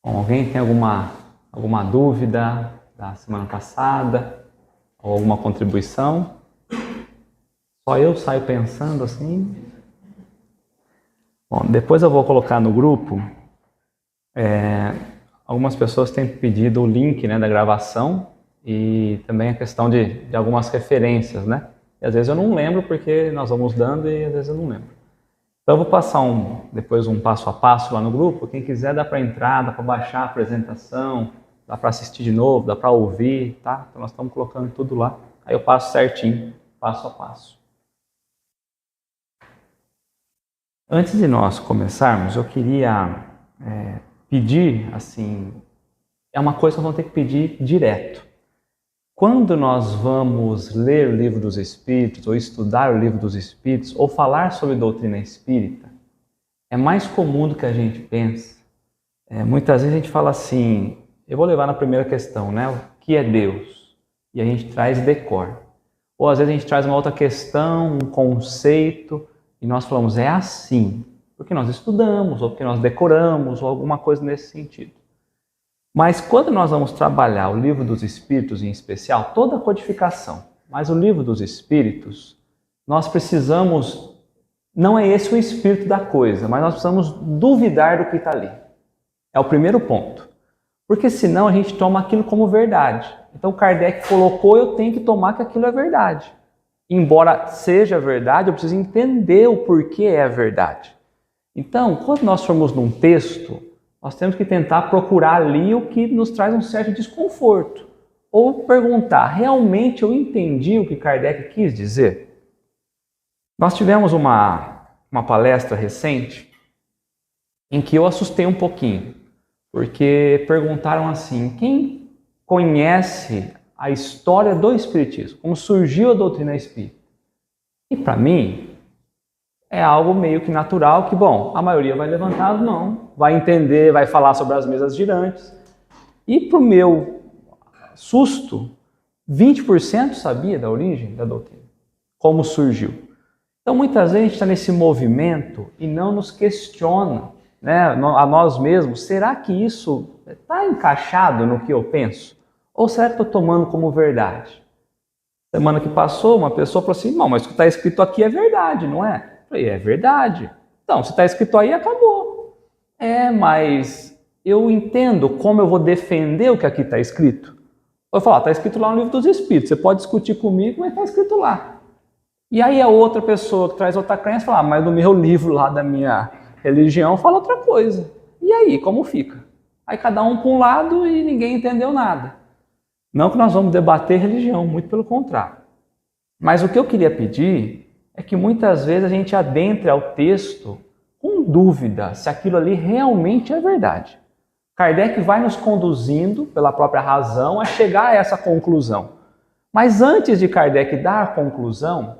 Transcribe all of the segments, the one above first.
Bom, alguém tem alguma dúvida da semana passada? Ou alguma contribuição? Só eu saio pensando assim? Bom, depois eu vou colocar no grupo. Algumas pessoas têm pedido o link, né, da gravação e também a questão de algumas referências, né? E às vezes eu não lembro porque nós vamos dando e às vezes eu não lembro. Então eu vou passar depois um passo a passo lá no grupo. Quem quiser dá para entrar, dá para baixar a apresentação, dá para assistir de novo, dá para ouvir, tá? Então nós estamos colocando tudo lá. Aí eu passo certinho, passo a passo. Antes de nós começarmos, eu queria pedir, assim, é uma coisa que nós vamos ter que pedir direto. Quando nós vamos ler o Livro dos Espíritos, ou estudar o Livro dos Espíritos, ou falar sobre doutrina espírita, é mais comum do que a gente pensa. Muitas vezes a gente fala assim, eu vou levar na primeira questão, né? O que é Deus? E a gente traz decor. Ou às vezes a gente traz uma outra questão, um conceito, e nós falamos, é assim, porque nós estudamos, ou porque nós decoramos, ou alguma coisa nesse sentido. Mas quando nós vamos trabalhar o Livro dos Espíritos em especial, toda a codificação, mas o Livro dos Espíritos, nós precisamos, não é esse o espírito da coisa, mas nós precisamos duvidar do que está ali. É o primeiro ponto. Porque senão a gente toma aquilo como verdade. Então Kardec colocou, eu tenho que tomar que aquilo é verdade. Embora seja verdade, eu preciso entender o porquê é a verdade. Então, quando nós formos num texto, nós temos que tentar procurar ali o que nos traz um certo desconforto. Ou perguntar, realmente eu entendi o que Kardec quis dizer? Nós tivemos uma palestra recente em que eu assustei um pouquinho, porque perguntaram assim, quem conhece a história do Espiritismo? Como surgiu a doutrina espírita? E para mim, é algo meio que natural que, bom, a maioria vai levantar as mãos, vai entender, vai falar sobre as mesas girantes. E para o meu susto, 20% sabia da origem da doutrina, como surgiu. Então, muitas vezes a gente está nesse movimento e não nos questiona, né, a nós mesmos, será que isso está encaixado no que eu penso? Ou será que estou tomando como verdade? Semana que passou, uma pessoa falou assim, não, mas o que está escrito aqui é verdade, não é? Eu falei, é verdade. Então, se está escrito aí, acabou. Mas eu entendo como eu vou defender o que aqui está escrito. Eu vou falar, está escrito lá no Livro dos Espíritos, você pode discutir comigo, mas está escrito lá. E aí a outra pessoa que traz outra crença fala, mas no meu livro lá da minha religião fala outra coisa. E aí, como fica? Aí cada um para um lado e ninguém entendeu nada. Não que nós vamos debater religião, muito pelo contrário. Mas o que eu queria pedir é que muitas vezes a gente adentre ao texto com dúvida se aquilo ali realmente é verdade. Kardec vai nos conduzindo, pela própria razão, a chegar a essa conclusão. Mas antes de Kardec dar a conclusão,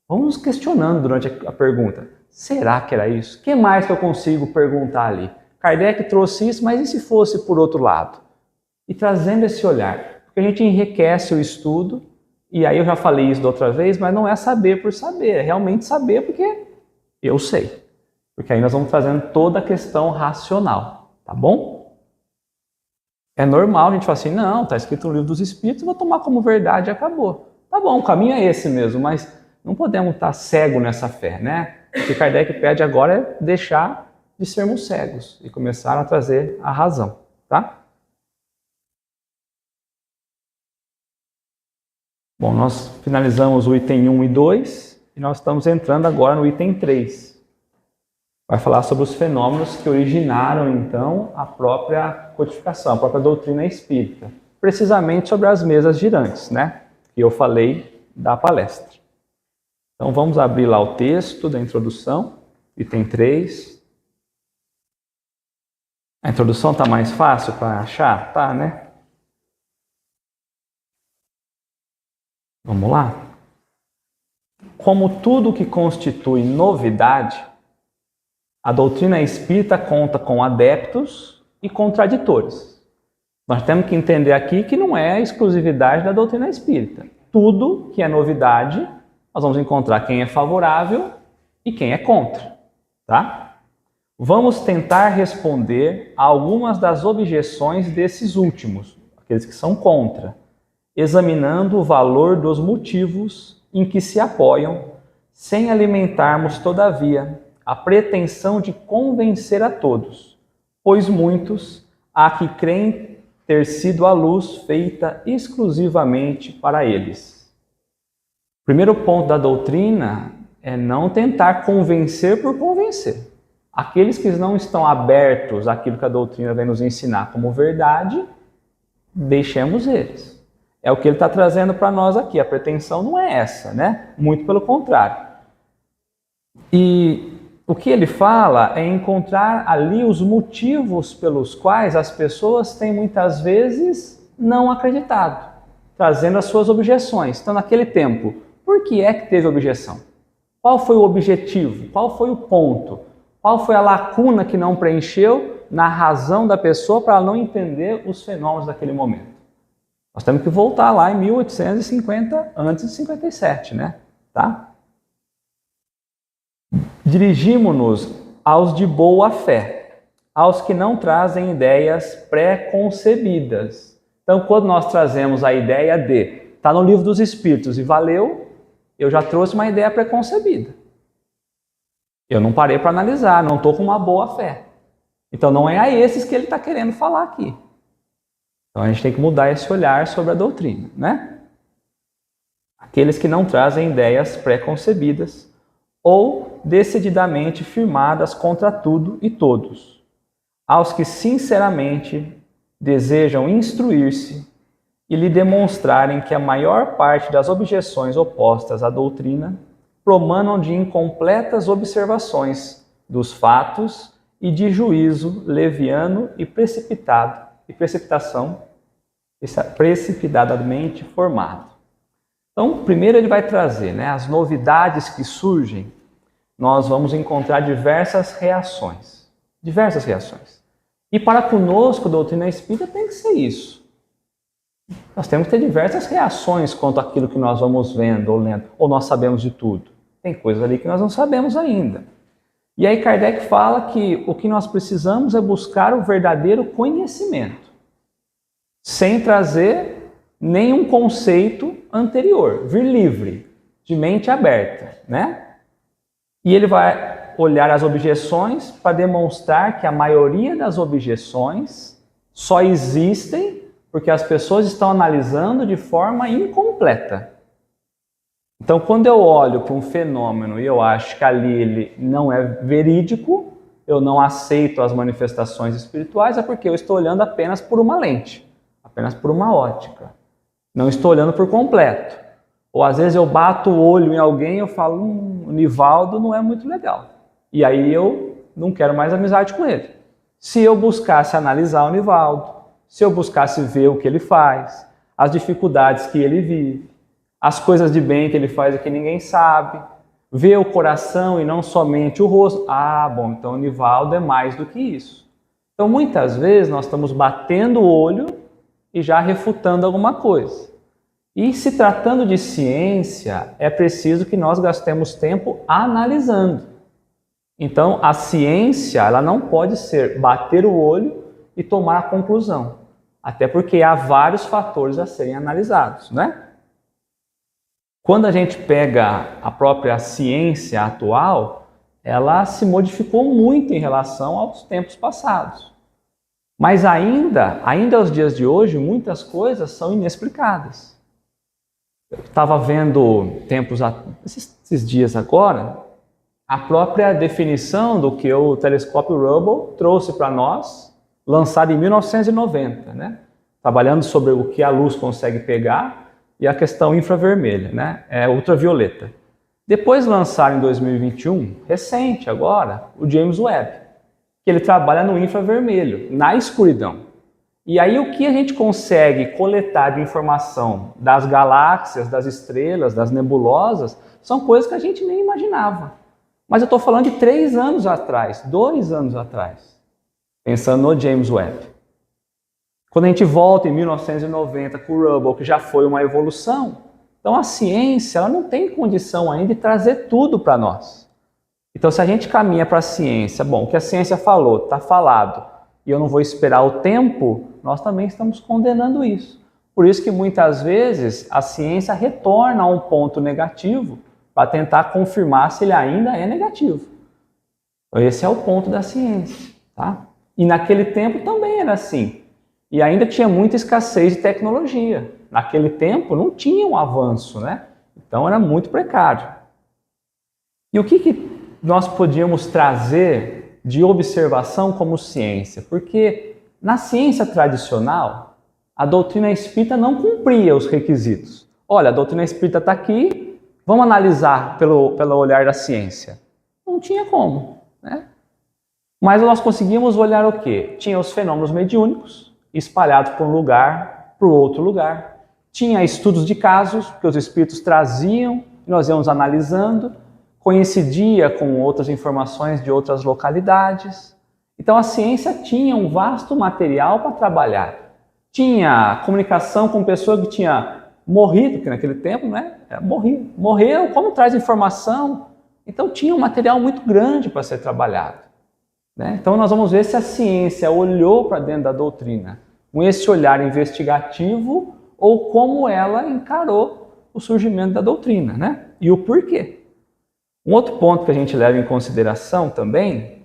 vamos nos questionando durante a pergunta. Será que era isso? O que mais que eu consigo perguntar ali? Kardec trouxe isso, mas e se fosse por outro lado? E trazendo esse olhar. Porque a gente enriquece o estudo, e aí eu já falei isso da outra vez, mas não é saber por saber, é realmente saber porque eu sei. Porque aí nós vamos trazendo toda a questão racional, tá bom? É normal a gente falar assim, não, está escrito no Livro dos Espíritos, eu vou tomar como verdade e acabou. Tá bom, o caminho é esse mesmo, mas não podemos estar cegos nessa fé, né? O que Kardec pede agora é deixar de sermos cegos e começar a trazer a razão, tá? Bom, nós finalizamos o item 1 e 2 e nós estamos entrando agora no item 3. Vai falar sobre os fenômenos que originaram, então, a própria codificação, a própria doutrina espírita. Precisamente sobre as mesas girantes, né? Que eu falei da palestra. Então, vamos abrir lá o texto da introdução, item 3. A introdução está mais fácil para achar? Tá, né? Vamos lá? Como tudo que constitui novidade, a doutrina espírita conta com adeptos e contraditores. Nós temos que entender aqui que não é a exclusividade da doutrina espírita. Tudo que é novidade, nós vamos encontrar quem é favorável e quem é contra, tá? Vamos tentar responder a algumas das objeções desses últimos, aqueles que são contra, examinando o valor dos motivos em que se apoiam, sem alimentarmos, todavia, a pretensão de convencer a todos, pois muitos há que creem ter sido a luz feita exclusivamente para eles. O primeiro ponto da doutrina é não tentar convencer por convencer. Aqueles que não estão abertos àquilo que a doutrina vem nos ensinar como verdade, deixemos eles. É o que ele está trazendo para nós aqui. A pretensão não é essa, né? Muito pelo contrário. E o que ele fala é encontrar ali os motivos pelos quais as pessoas têm muitas vezes não acreditado, trazendo as suas objeções. Então, naquele tempo, por que é que teve objeção? Qual foi o objetivo? Qual foi o ponto? Qual foi a lacuna que não preencheu na razão da pessoa para ela não entender os fenômenos daquele momento? Nós temos que voltar lá em 1850, antes de 57, né? Tá? Dirigimo-nos aos de boa fé, aos que não trazem ideias pré-concebidas. Então, quando nós trazemos a ideia de, está no Livro dos Espíritos e valeu, eu já trouxe uma ideia pré-concebida. Eu não parei para analisar, não estou com uma boa fé. Então não é a esses que ele está querendo falar aqui. Então a gente tem que mudar esse olhar sobre a doutrina, né? Aqueles que não trazem ideias pré-concebidas ou decididamente firmadas contra tudo e todos. Aos que sinceramente desejam instruir-se e lhe demonstrarem que a maior parte das objeções opostas à doutrina promanam de incompletas observações dos fatos e de juízo leviano e precipitadamente formado. Então, primeiro ele vai trazer, né, as novidades que surgem, nós vamos encontrar diversas reações. Diversas reações. E para conosco, a doutrina espírita tem que ser isso. Nós temos que ter diversas reações quanto àquilo que nós vamos vendo ou lendo, ou nós sabemos de tudo. Tem coisas ali que nós não sabemos ainda. E aí Kardec fala que o que nós precisamos é buscar o verdadeiro conhecimento, sem trazer nenhum conceito anterior, vir livre, de mente aberta, né? E ele vai olhar as objeções para demonstrar que a maioria das objeções só existem porque as pessoas estão analisando de forma incompleta. Então, quando eu olho para um fenômeno e eu acho que ali ele não é verídico, eu não aceito as manifestações espirituais, é porque eu estou olhando apenas por uma lente, apenas por uma ótica. Não estou olhando por completo. Ou às vezes eu bato o olho em alguém e eu falo, o Nivaldo não é muito legal. E aí eu não quero mais amizade com ele. Se eu buscasse analisar o Nivaldo, se eu buscasse ver o que ele faz, as dificuldades que ele vive, as coisas de bem que ele faz e que ninguém sabe, ver o coração e não somente o rosto. Ah, bom, então o Nivaldo é mais do que isso. Então muitas vezes nós estamos batendo o olho e já refutando alguma coisa. E se tratando de ciência, é preciso que nós gastemos tempo analisando. Então a ciência, ela não pode ser bater o olho e tomar a conclusão. Até porque há vários fatores a serem analisados, né? Quando a gente pega a própria ciência atual, ela se modificou muito em relação aos tempos passados. Mas ainda aos dias de hoje, muitas coisas são inexplicadas. Eu estava vendo esses dias agora, a própria definição do que o telescópio Hubble trouxe para nós, lançado em 1990, né? Trabalhando sobre o que a luz consegue pegar e a questão infravermelha, né? É ultravioleta. Depois lançaram em 2021, recente agora, o James Webb, que ele trabalha no infravermelho, na escuridão. E aí o que a gente consegue coletar de informação das galáxias, das estrelas, das nebulosas, são coisas que a gente nem imaginava. Mas eu estou falando de 3 anos atrás, 2 anos atrás, pensando no James Webb. Quando a gente volta em 1990 com o Hubble, que já foi uma evolução, então a ciência ela não tem condição ainda de trazer tudo para nós. Então, se a gente caminha para a ciência, bom, o que a ciência falou, está falado, e eu não vou esperar o tempo, nós também estamos condenando isso. Por isso que muitas vezes a ciência retorna a um ponto negativo para tentar confirmar se ele ainda é negativo. Então, esse é o ponto da ciência, tá? E naquele tempo também era assim. E ainda tinha muita escassez de tecnologia. Naquele tempo não tinha um avanço, né? Então era muito precário. E o que nós podíamos trazer de observação como ciência? Porque na ciência tradicional, a doutrina espírita não cumpria os requisitos. Olha, a doutrina espírita está aqui, vamos analisar pelo olhar da ciência. Não tinha como, né? Mas nós conseguimos olhar o quê? Tinha os fenômenos mediúnicos, espalhados por um lugar, para o outro lugar. Tinha estudos de casos que os espíritos traziam, nós íamos analisando, coincidia com outras informações de outras localidades. Então a ciência tinha um vasto material para trabalhar. Tinha comunicação com pessoa que tinha morrido, que naquele tempo, né? Morreu, como traz informação? Então tinha um material muito grande para ser trabalhado, né? Então nós vamos ver se a ciência olhou para dentro da doutrina com esse olhar investigativo ou como ela encarou o surgimento da doutrina, né? E o porquê. Um outro ponto que a gente leva em consideração também,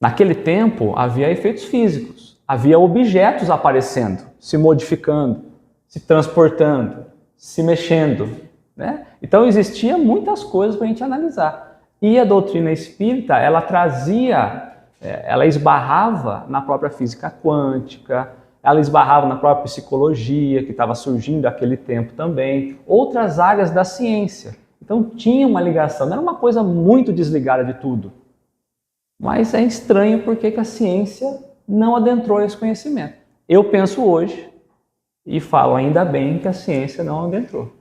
naquele tempo havia efeitos físicos, havia objetos aparecendo, se modificando, se transportando, se mexendo, né? Então existia muitas coisas para a gente analisar. E a doutrina espírita, ela trazia, ela esbarrava na própria física quântica, ela esbarrava na própria psicologia, que estava surgindo naquele tempo também, outras áreas da ciência. Então tinha uma ligação, não era uma coisa muito desligada de tudo. Mas é estranho porque que a ciência não adentrou esse conhecimento. Eu penso hoje e falo ainda bem que a ciência não adentrou.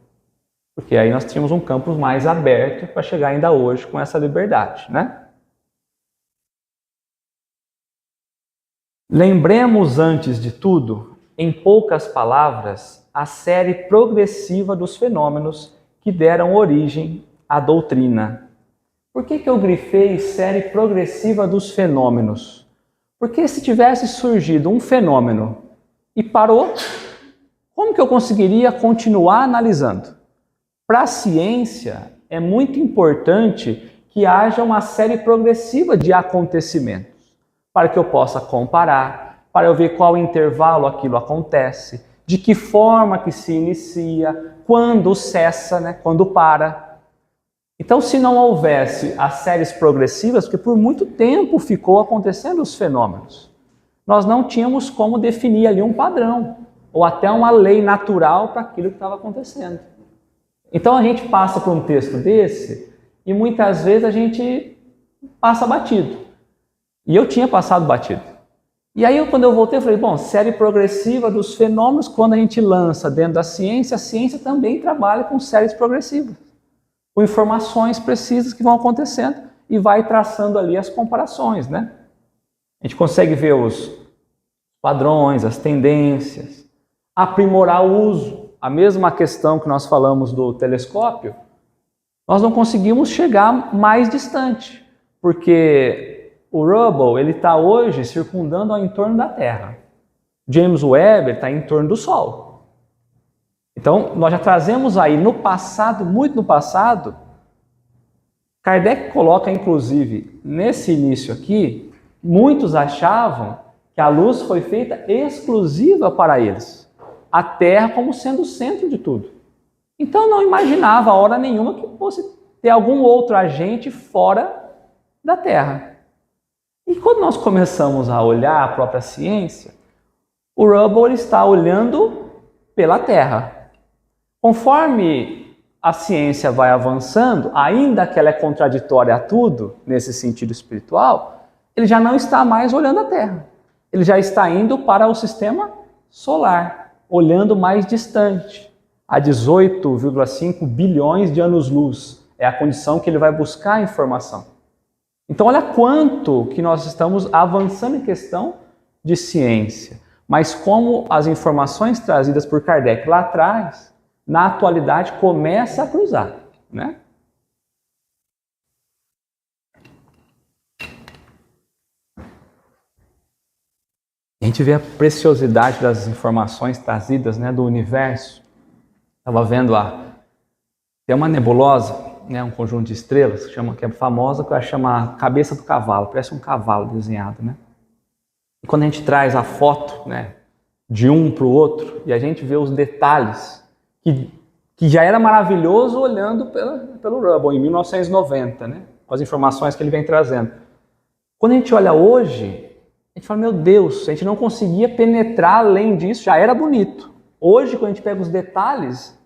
Porque aí nós tínhamos um campo mais aberto para chegar ainda hoje com essa liberdade, né? Lembremos antes de tudo, em poucas palavras, a série progressiva dos fenômenos que deram origem à doutrina. Por que eu grifei série progressiva dos fenômenos? Porque se tivesse surgido um fenômeno e parou, como que eu conseguiria continuar analisando? Para a ciência, é muito importante que haja uma série progressiva de acontecimentos, para que eu possa comparar, para eu ver qual intervalo aquilo acontece, de que forma que se inicia, quando cessa, né? Quando para. Então, se não houvesse as séries progressivas, porque por muito tempo ficou acontecendo os fenômenos, nós não tínhamos como definir ali um padrão, ou até uma lei natural para aquilo que estava acontecendo. Então a gente passa por um texto desse e muitas vezes a gente passa batido. E eu tinha passado batido. E aí quando eu voltei eu falei, bom, série progressiva dos fenômenos, quando a gente lança dentro da ciência, a ciência também trabalha com séries progressivas, com informações precisas que vão acontecendo e vai traçando ali as comparações, né? A gente consegue ver os padrões, as tendências, aprimorar o uso. A mesma questão que nós falamos do telescópio, nós não conseguimos chegar mais distante, porque o Hubble ele está hoje circundando ao entorno da Terra. James Webb está em torno do Sol. Então, nós já trazemos aí no passado, muito no passado, Kardec coloca inclusive nesse início aqui, muitos achavam que a luz foi feita exclusiva para eles. A Terra como sendo o centro de tudo. Então não imaginava a hora nenhuma que fosse ter algum outro agente fora da Terra. E quando nós começamos a olhar a própria ciência, o Hubble está olhando pela Terra. Conforme a ciência vai avançando, ainda que ela é contraditória a tudo, nesse sentido espiritual, ele já não está mais olhando a Terra. Ele já está indo para o sistema solar, olhando mais distante, a 18,5 bilhões de anos-luz. É a condição que ele vai buscar a informação. Então olha quanto que nós estamos avançando em questão de ciência. Mas como as informações trazidas por Kardec lá atrás, na atualidade, começa a cruzar, né? A gente vê a preciosidade das informações trazidas, né, do universo. Estava vendo tem uma nebulosa, né, um conjunto de estrelas que é famosa, que chama Cabeça do Cavalo, parece um cavalo desenhado, né? E quando a gente traz a foto, né, de um para o outro e a gente vê os detalhes que já era maravilhoso olhando pelo Hubble em 1990, né, com as informações que ele vem trazendo. Quando a gente olha hoje, a gente fala, meu Deus, a gente não conseguia penetrar além disso, já era bonito. Hoje, quando a gente pega os detalhes,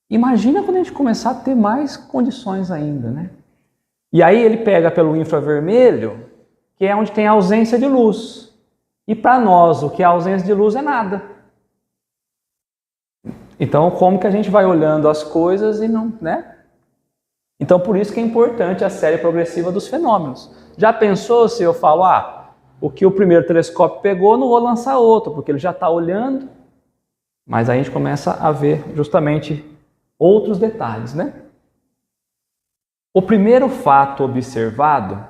imagina quando a gente começar a ter mais condições ainda, né? E aí ele pega pelo infravermelho, que é onde tem a ausência de luz. E para nós, o que é a ausência de luz é nada. Então, como que a gente vai olhando as coisas e não, né? Então, por isso que é importante a série progressiva dos fenômenos. Já pensou se eu falo, o que o primeiro telescópio pegou, não vou lançar outro, porque ele já está olhando. Mas aí a gente começa a ver justamente outros detalhes, né? O primeiro fato observado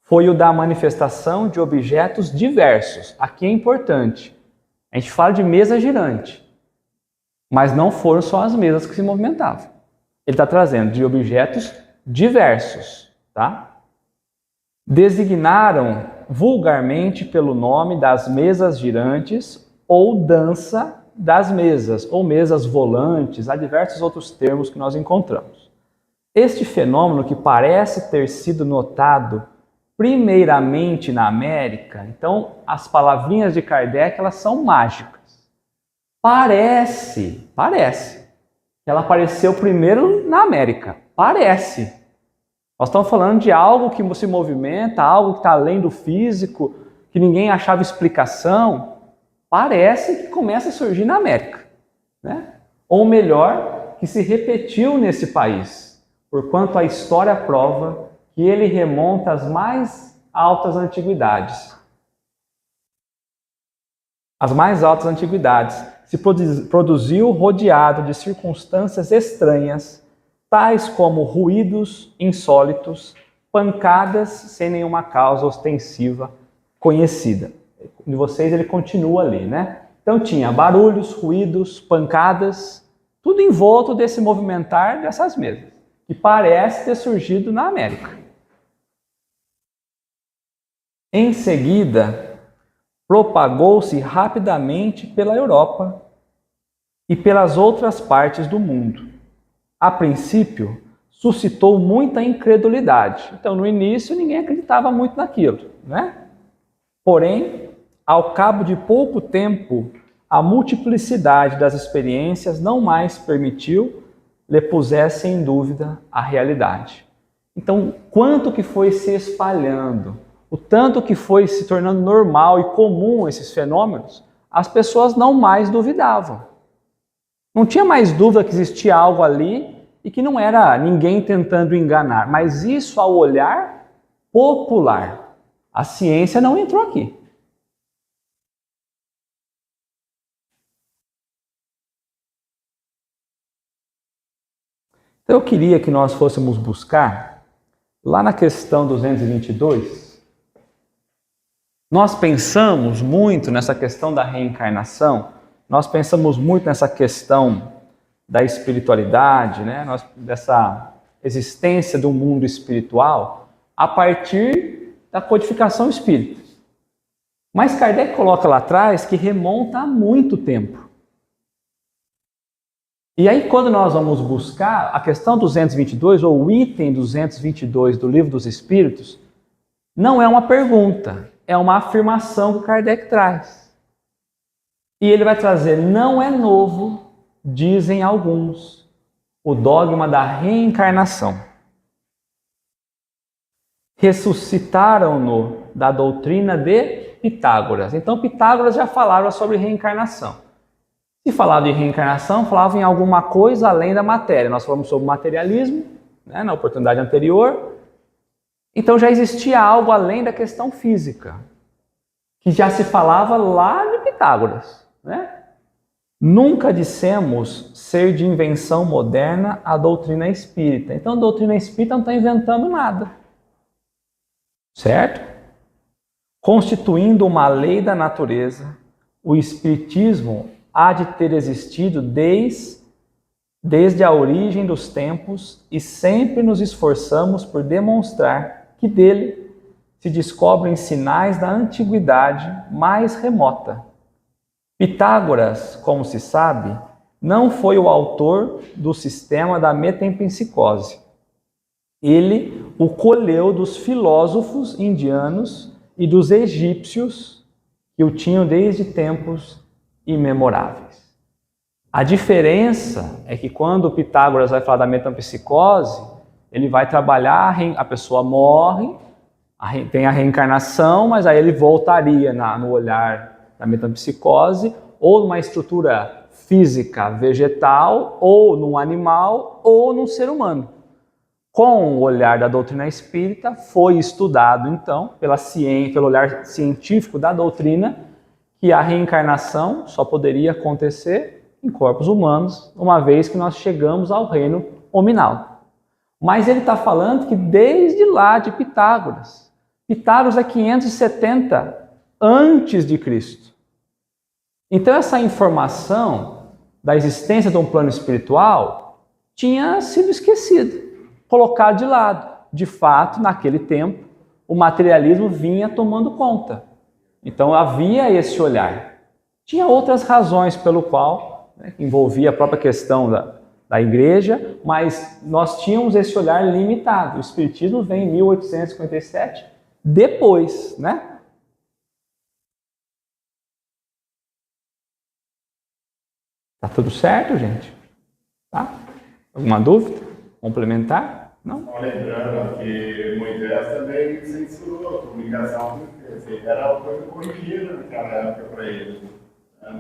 foi o da manifestação de objetos diversos. Aqui é importante. A gente fala de mesa girante, mas não foram só as mesas que se movimentavam. Ele está trazendo de objetos diversos, tá? Designaram vulgarmente pelo nome das mesas girantes ou dança das mesas, ou mesas volantes, há diversos outros termos que nós encontramos. Este fenômeno, que parece ter sido notado primeiramente na América, então as palavrinhas de Kardec, elas são mágicas. Parece que ela apareceu primeiro na América, parece. Nós estamos falando de algo que se movimenta, algo que está além do físico, que ninguém achava explicação. Parece que começa a surgir na América, né? Ou melhor, que se repetiu nesse país, porquanto a história prova que ele remonta às mais altas antiguidades. As mais altas antiguidades se produziu rodeado de circunstâncias estranhas, tais como ruídos insólitos, pancadas sem nenhuma causa ostensiva conhecida. De vocês ele continua ali, né? Então tinha barulhos, ruídos, pancadas, tudo envolto desse movimentar dessas mesas, que parece ter surgido na América. Em seguida, propagou-se rapidamente pela Europa e pelas outras partes do mundo. A princípio, suscitou muita incredulidade. Então, no início, ninguém acreditava muito naquilo, né? Porém, ao cabo de pouco tempo, a multiplicidade das experiências não mais permitiu lhe pusesse em dúvida a realidade. Então, quanto que foi se espalhando, o tanto que foi se tornando normal e comum esses fenômenos, as pessoas não mais duvidavam. Não tinha mais dúvida que existia algo ali e que não era ninguém tentando enganar, mas isso ao olhar popular. A ciência não entrou aqui. Então eu queria que nós fôssemos buscar, lá na questão 222, nós pensamos muito nessa questão da reencarnação, nós pensamos muito nessa questão da espiritualidade, né? Dessa existência do mundo espiritual, a partir da codificação espírita. Mas Kardec coloca lá atrás que remonta a muito tempo. E aí, quando nós vamos buscar a questão 222, ou o item 222 do Livro dos Espíritos, não é uma pergunta, é uma afirmação que Kardec traz. E ele vai trazer, não é novo, dizem alguns, o dogma da reencarnação. Ressuscitaram-no da doutrina de Pitágoras. Então, Pitágoras já falava sobre reencarnação. Se falava de reencarnação, falava em alguma coisa além da matéria. Nós falamos sobre materialismo, né, na oportunidade anterior. Então já existia algo além da questão física, que já se falava lá de Pitágoras, né? Nunca dissemos ser de invenção moderna a doutrina espírita. Então a doutrina espírita não está inventando nada. Certo? Constituindo uma lei da natureza, o Espiritismo há de ter existido desde a origem dos tempos e sempre nos esforçamos por demonstrar que dele se descobrem sinais da antiguidade mais remota. Pitágoras, como se sabe, não foi o autor do sistema da metempsicose. Ele o colheu dos filósofos indianos e dos egípcios que o tinham desde tempos imemoráveis. A diferença é que quando Pitágoras vai falar da metempsicose, ele vai trabalhar, a pessoa morre, tem a reencarnação, mas aí ele voltaria no olhar da metempsicose, ou numa estrutura física vegetal, ou num animal, ou num ser humano. Com o olhar da doutrina espírita, foi estudado, então, pelo olhar científico da doutrina, que a reencarnação só poderia acontecer em corpos humanos, uma vez que nós chegamos ao reino hominal. Mas ele está falando que desde lá de Pitágoras é 570 antes de Cristo. Então essa informação da existência de um plano espiritual tinha sido esquecida, colocado de lado. De fato, naquele tempo, o materialismo vinha tomando conta. Então havia esse olhar. Tinha outras razões pelo qual, que envolvia a própria questão da igreja, mas nós tínhamos esse olhar limitado. O Espiritismo vem em 1857, depois, né? Tá tudo certo, gente? Tá? Alguma dúvida? Complementar? Não? Só lembrando que Moisés também censurou a comunicação, era uma coisa corrigida naquela época para ele.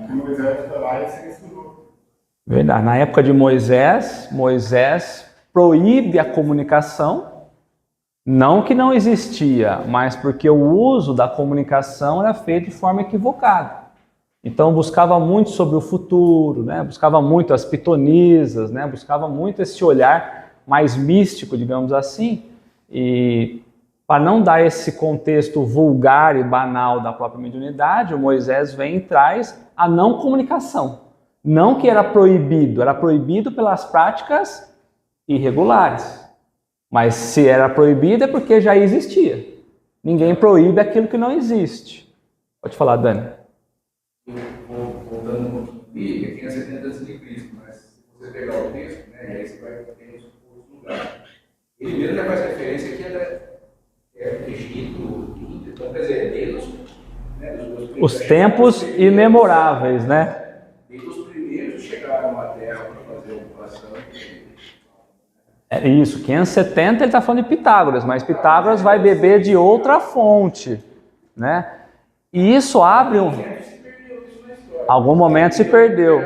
Que Moisés foi lá e censurou. Verdade. Na época de Moisés proíbe a comunicação, não que não existia, mas porque o uso da comunicação era feito de forma equivocada. Então buscava muito sobre o futuro, né? Buscava muito as pitonisas, né? Buscava muito esse olhar mais místico, digamos assim, e para não dar esse contexto vulgar e banal da própria mediunidade, o Moisés vem e traz a não comunicação. Não que era proibido pelas práticas irregulares. Mas se era proibido é porque já existia. Ninguém proíbe aquilo que não existe. Pode falar, Dani. Voltando um pouquinho, Bíblia, 570 a.C., mas se você pegar o texto, né, e aí você vai ter os lugares. Ele mesmo já faz referência que é Egito, então quer dizer, desde os tempos imemoráveis, né? Desde os primeiros chegaram à Terra para fazer a ocupação. É isso, 570 ele está falando de Pitágoras, mas Pitágoras vai beber de outra fonte, né? E isso abre algum momento se perdeu.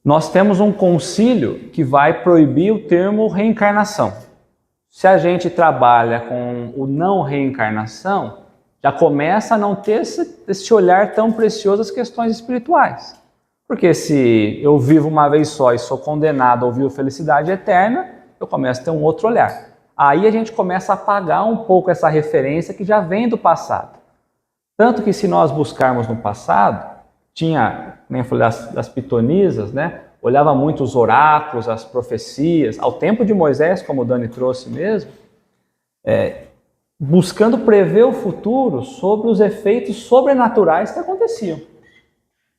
Nós temos um concílio que vai proibir o termo reencarnação. Se a gente trabalha com o não reencarnação, já começa a não ter esse olhar tão precioso às questões espirituais. Porque se eu vivo uma vez só e sou condenado a ouvir a felicidade eterna, eu começo a ter um outro olhar. Aí a gente começa a apagar um pouco essa referência que já vem do passado. Tanto que se nós buscarmos no passado, tinha, nem eu falei das pitonisas, né? Olhava muito os oráculos, as profecias, ao tempo de Moisés, como o Dani trouxe mesmo, buscando prever o futuro sobre os efeitos sobrenaturais que aconteciam.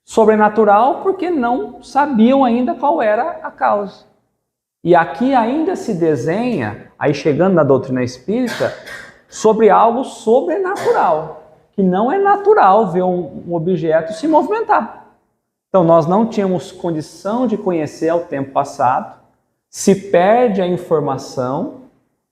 Sobrenatural porque não sabiam ainda qual era a causa. E aqui ainda se desenha, aí chegando na doutrina espírita, sobre algo sobrenatural, que não é natural ver um objeto se movimentar. Então nós não tínhamos condição de conhecer ao tempo passado, se perde a informação,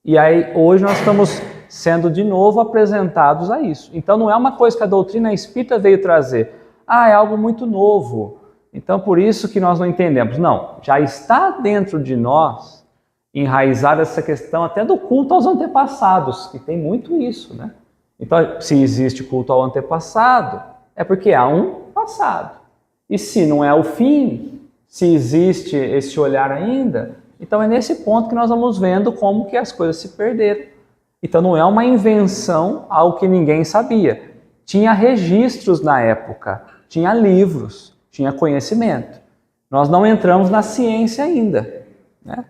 e aí hoje nós estamos sendo de novo apresentados a isso. Então não é uma coisa que a doutrina espírita veio trazer. É algo muito novo. Então por isso que nós não entendemos. Não, já está dentro de nós enraizada essa questão até do culto aos antepassados, que tem muito isso, né? Então se existe culto ao antepassado, é porque há um passado. E se não é o fim, se existe esse olhar ainda, então é nesse ponto que nós vamos vendo como que as coisas se perderam. Então não é uma invenção, algo que ninguém sabia. Tinha registros na época, tinha livros, tinha conhecimento. Nós não entramos na ciência ainda, né?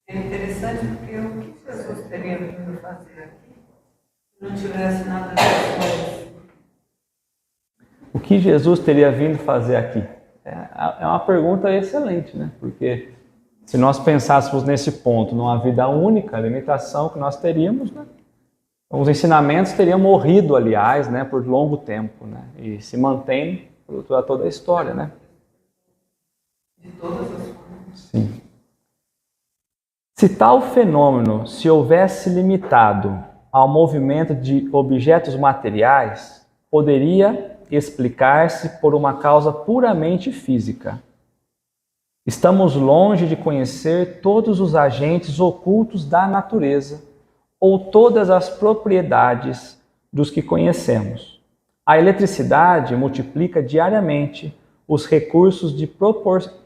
É interessante porque o que Jesus teria vindo fazer aqui se não tivesse nada disso? O que Jesus teria vindo fazer aqui? É uma pergunta excelente, né? Porque se nós pensássemos nesse ponto, numa vida única, a limitação que nós teríamos, né? Os ensinamentos teriam morrido, aliás, né, por longo tempo, né? E se mantém por toda a história, né? De todas as formas. Sim. Se tal fenômeno se houvesse limitado ao movimento de objetos materiais, poderia explicar-se por uma causa puramente física. Estamos longe de conhecer todos os agentes ocultos da natureza ou todas as propriedades dos que conhecemos. A eletricidade multiplica diariamente os recursos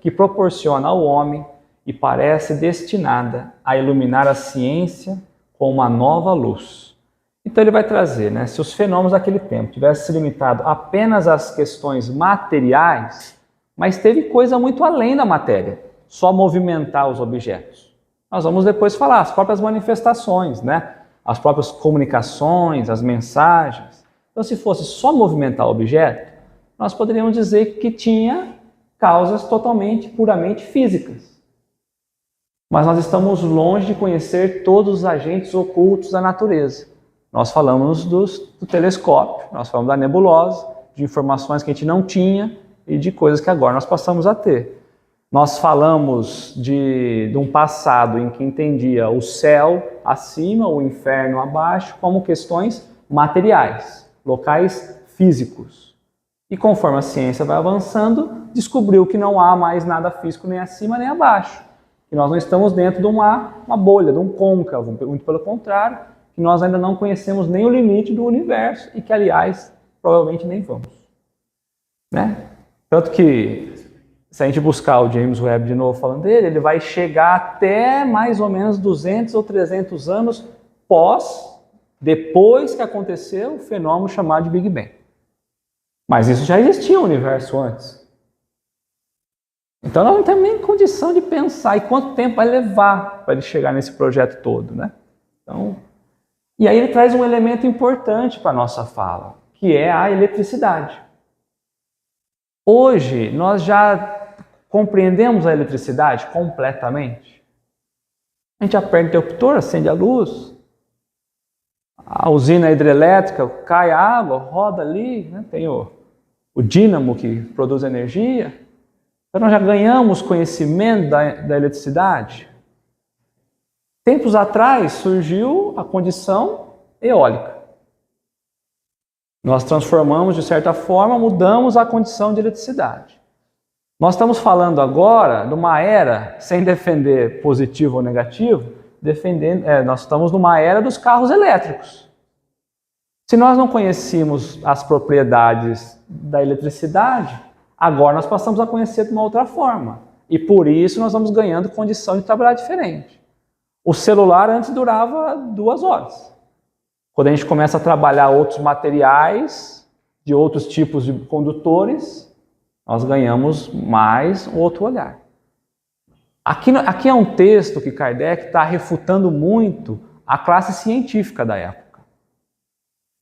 que proporciona ao homem e parece destinada a iluminar a ciência com uma nova luz. Então ele vai trazer, né, se os fenômenos daquele tempo tivessem se limitado apenas às questões materiais, mas teve coisa muito além da matéria, só movimentar os objetos. Nós vamos depois falar as próprias manifestações, né, as próprias comunicações, as mensagens. Então se fosse só movimentar o objeto, nós poderíamos dizer que tinha causas totalmente, puramente físicas. Mas nós estamos longe de conhecer todos os agentes ocultos da natureza. Nós falamos do telescópio, nós falamos da nebulosa, de informações que a gente não tinha e de coisas que agora nós passamos a ter. Nós falamos de um passado em que entendia o céu acima, o inferno abaixo, como questões materiais, locais físicos. E conforme a ciência vai avançando, descobriu que não há mais nada físico nem acima nem abaixo. Que nós não estamos dentro de uma bolha, de um côncavo, muito pelo contrário, que nós ainda não conhecemos nem o limite do universo e que, aliás, provavelmente nem vamos. Né? Tanto que, se a gente buscar o James Webb de novo falando dele, ele vai chegar até mais ou menos 200 ou 300 anos depois que aconteceu o fenômeno chamado de Big Bang. Mas isso já existia no universo antes. Então nós não temos nem condição de pensar e quanto tempo vai levar para ele chegar nesse projeto todo, né? Então, e aí ele traz um elemento importante para a nossa fala, que é a eletricidade. Hoje nós já compreendemos a eletricidade completamente. A gente aperta o interruptor, acende a luz, a usina hidrelétrica cai a água, roda ali, né? Tem o dínamo que produz energia. Então nós já ganhamos conhecimento da eletricidade. Tempos atrás surgiu a condição eólica. Nós transformamos, de certa forma, mudamos a condição de eletricidade. Nós estamos falando agora de uma era, sem defender positivo ou negativo, nós estamos numa era dos carros elétricos. Se nós não conhecíamos as propriedades da eletricidade, agora nós passamos a conhecer de uma outra forma. E por isso nós vamos ganhando condição de trabalhar diferente. O celular antes durava 2 horas. Quando a gente começa a trabalhar outros materiais, de outros tipos de condutores, nós ganhamos mais outro olhar. Aqui é um texto que Kardec está refutando muito a classe científica da época.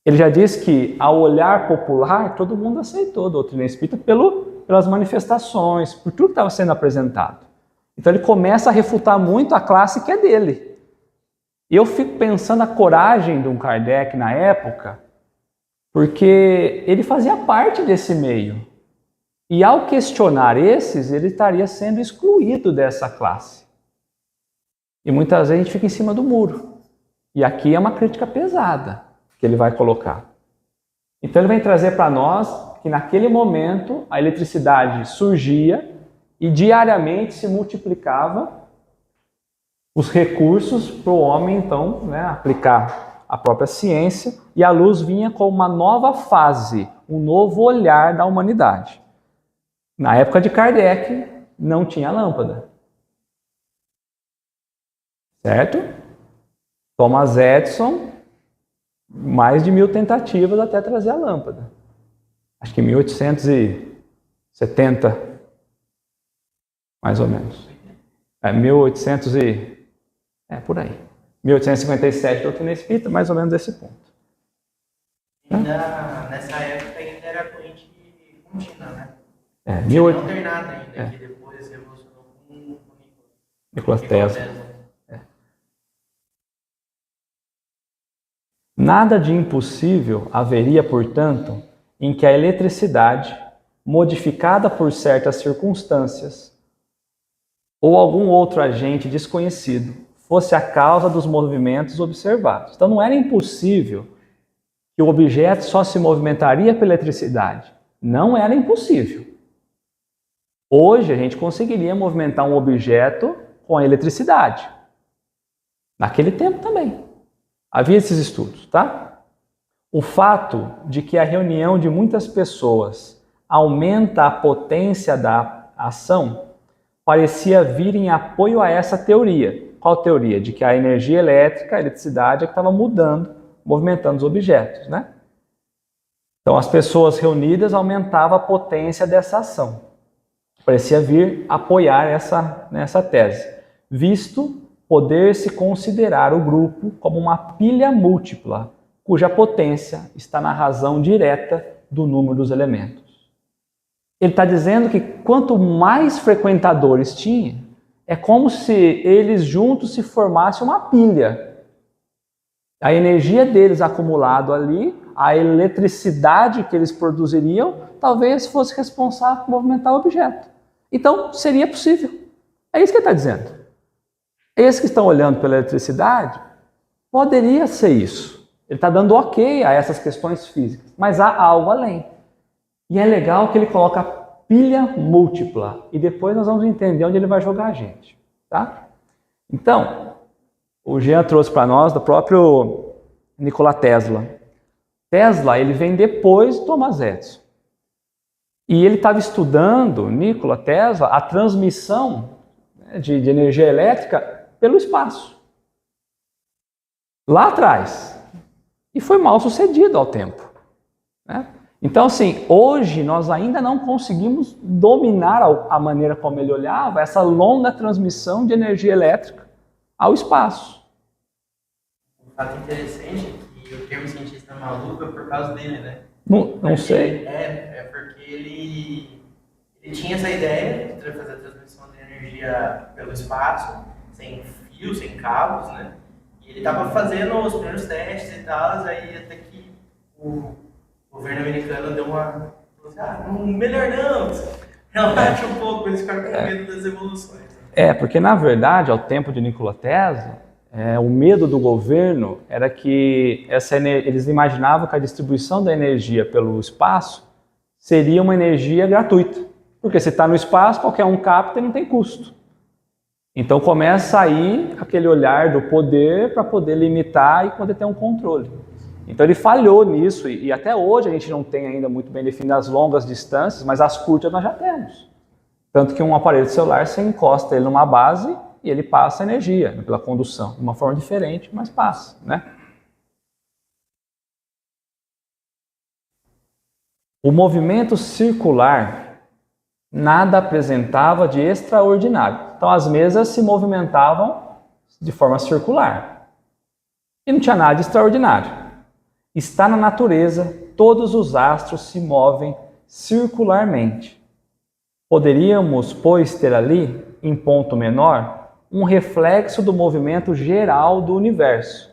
Ele já disse que, ao olhar popular, todo mundo aceitou a doutrina espírita pelas manifestações, por tudo que estava sendo apresentado. Então ele começa a refutar muito a classe que é dele. E eu fico pensando a coragem de um Kardec na época, porque ele fazia parte desse meio. E ao questionar esses, ele estaria sendo excluído dessa classe. E muitas vezes a gente fica em cima do muro. E aqui é uma crítica pesada que ele vai colocar. Então ele vem trazer para nós que naquele momento a eletricidade surgia e diariamente se multiplicava os recursos para o homem, então, né, aplicar a própria ciência, e a luz vinha como uma nova fase, um novo olhar da humanidade. Na época de Kardec, não tinha lâmpada. Certo? Thomas Edison, mais de 1000 tentativas até trazer a lâmpada. Acho que 1870, mais ou menos. 1800 e... por aí. 1857, doutrina espírita, mais ou menos desse ponto. Nessa época ainda era corrente contínua, né? Não tem nada ainda, que depois revolucionou com Nikola Tesla. Nada de impossível haveria, portanto, em que a eletricidade, modificada por certas circunstâncias, ou algum outro agente desconhecido, fosse a causa dos movimentos observados. Então não era impossível que o objeto só se movimentaria pela eletricidade. Não era impossível. Hoje a gente conseguiria movimentar um objeto com a eletricidade. Naquele tempo também. Havia esses estudos, tá? O fato de que a reunião de muitas pessoas aumenta a potência da ação parecia vir em apoio a essa teoria. Qual teoria? De que a energia elétrica, a eletricidade, é que estava mudando, movimentando os objetos, né? Então as pessoas reunidas aumentavam a potência dessa ação. Parecia vir apoiar essa tese, visto poder-se considerar o grupo como uma pilha múltipla, cuja potência está na razão direta do número dos elementos. Ele está dizendo que quanto mais frequentadores tinha, é como se eles juntos se formassem uma pilha. A energia deles acumulada ali, a eletricidade que eles produziriam, talvez fosse responsável por movimentar o objeto. Então, seria possível. É isso que ele está dizendo. Esses que estão olhando pela eletricidade, poderia ser isso. Ele está dando ok a essas questões físicas, mas há algo além. E é legal que ele coloca pilha múltipla, e depois nós vamos entender onde ele vai jogar a gente. Tá? Então, o Jean trouxe para nós do próprio Nikola Tesla. Tesla, ele vem depois de Thomas Edison. E ele estava estudando, Nikola Tesla, a transmissão de energia elétrica pelo espaço. Lá atrás. E foi mal sucedido ao tempo. Né? Então, assim, hoje nós ainda não conseguimos dominar a maneira como ele olhava essa longa transmissão de energia elétrica ao espaço. Um fato interessante é que o termo cientista maluco é por causa dele, né? Não sei. É porque ele tinha essa ideia de fazer a transmissão de energia pelo espaço, sem fio, sem cabos, né? E ele estava fazendo os primeiros testes e tal, aí até que o governo americano deu uma... melhor não, relaxa um pouco, eles ficaram com medo das evoluções. Porque na verdade, ao tempo de Nikola Tesla, o medo do governo era que eles imaginavam que a distribuição da energia pelo espaço seria uma energia gratuita. Porque se está no espaço, qualquer um capta e não tem custo. Então começa aí aquele olhar do poder para poder limitar e poder ter um controle. Então ele falhou nisso e até hoje a gente não tem ainda muito bem definido as longas distâncias, mas as curtas nós já temos. Tanto que um aparelho celular, você encosta ele numa base e ele passa energia pela condução, de uma forma diferente, mas passa, né? O movimento circular nada apresentava de extraordinário. Então as mesas se movimentavam de forma circular. E não tinha nada de extraordinário. Está na natureza, todos os astros se movem circularmente. Poderíamos, pois, ter ali, em ponto menor, um reflexo do movimento geral do universo,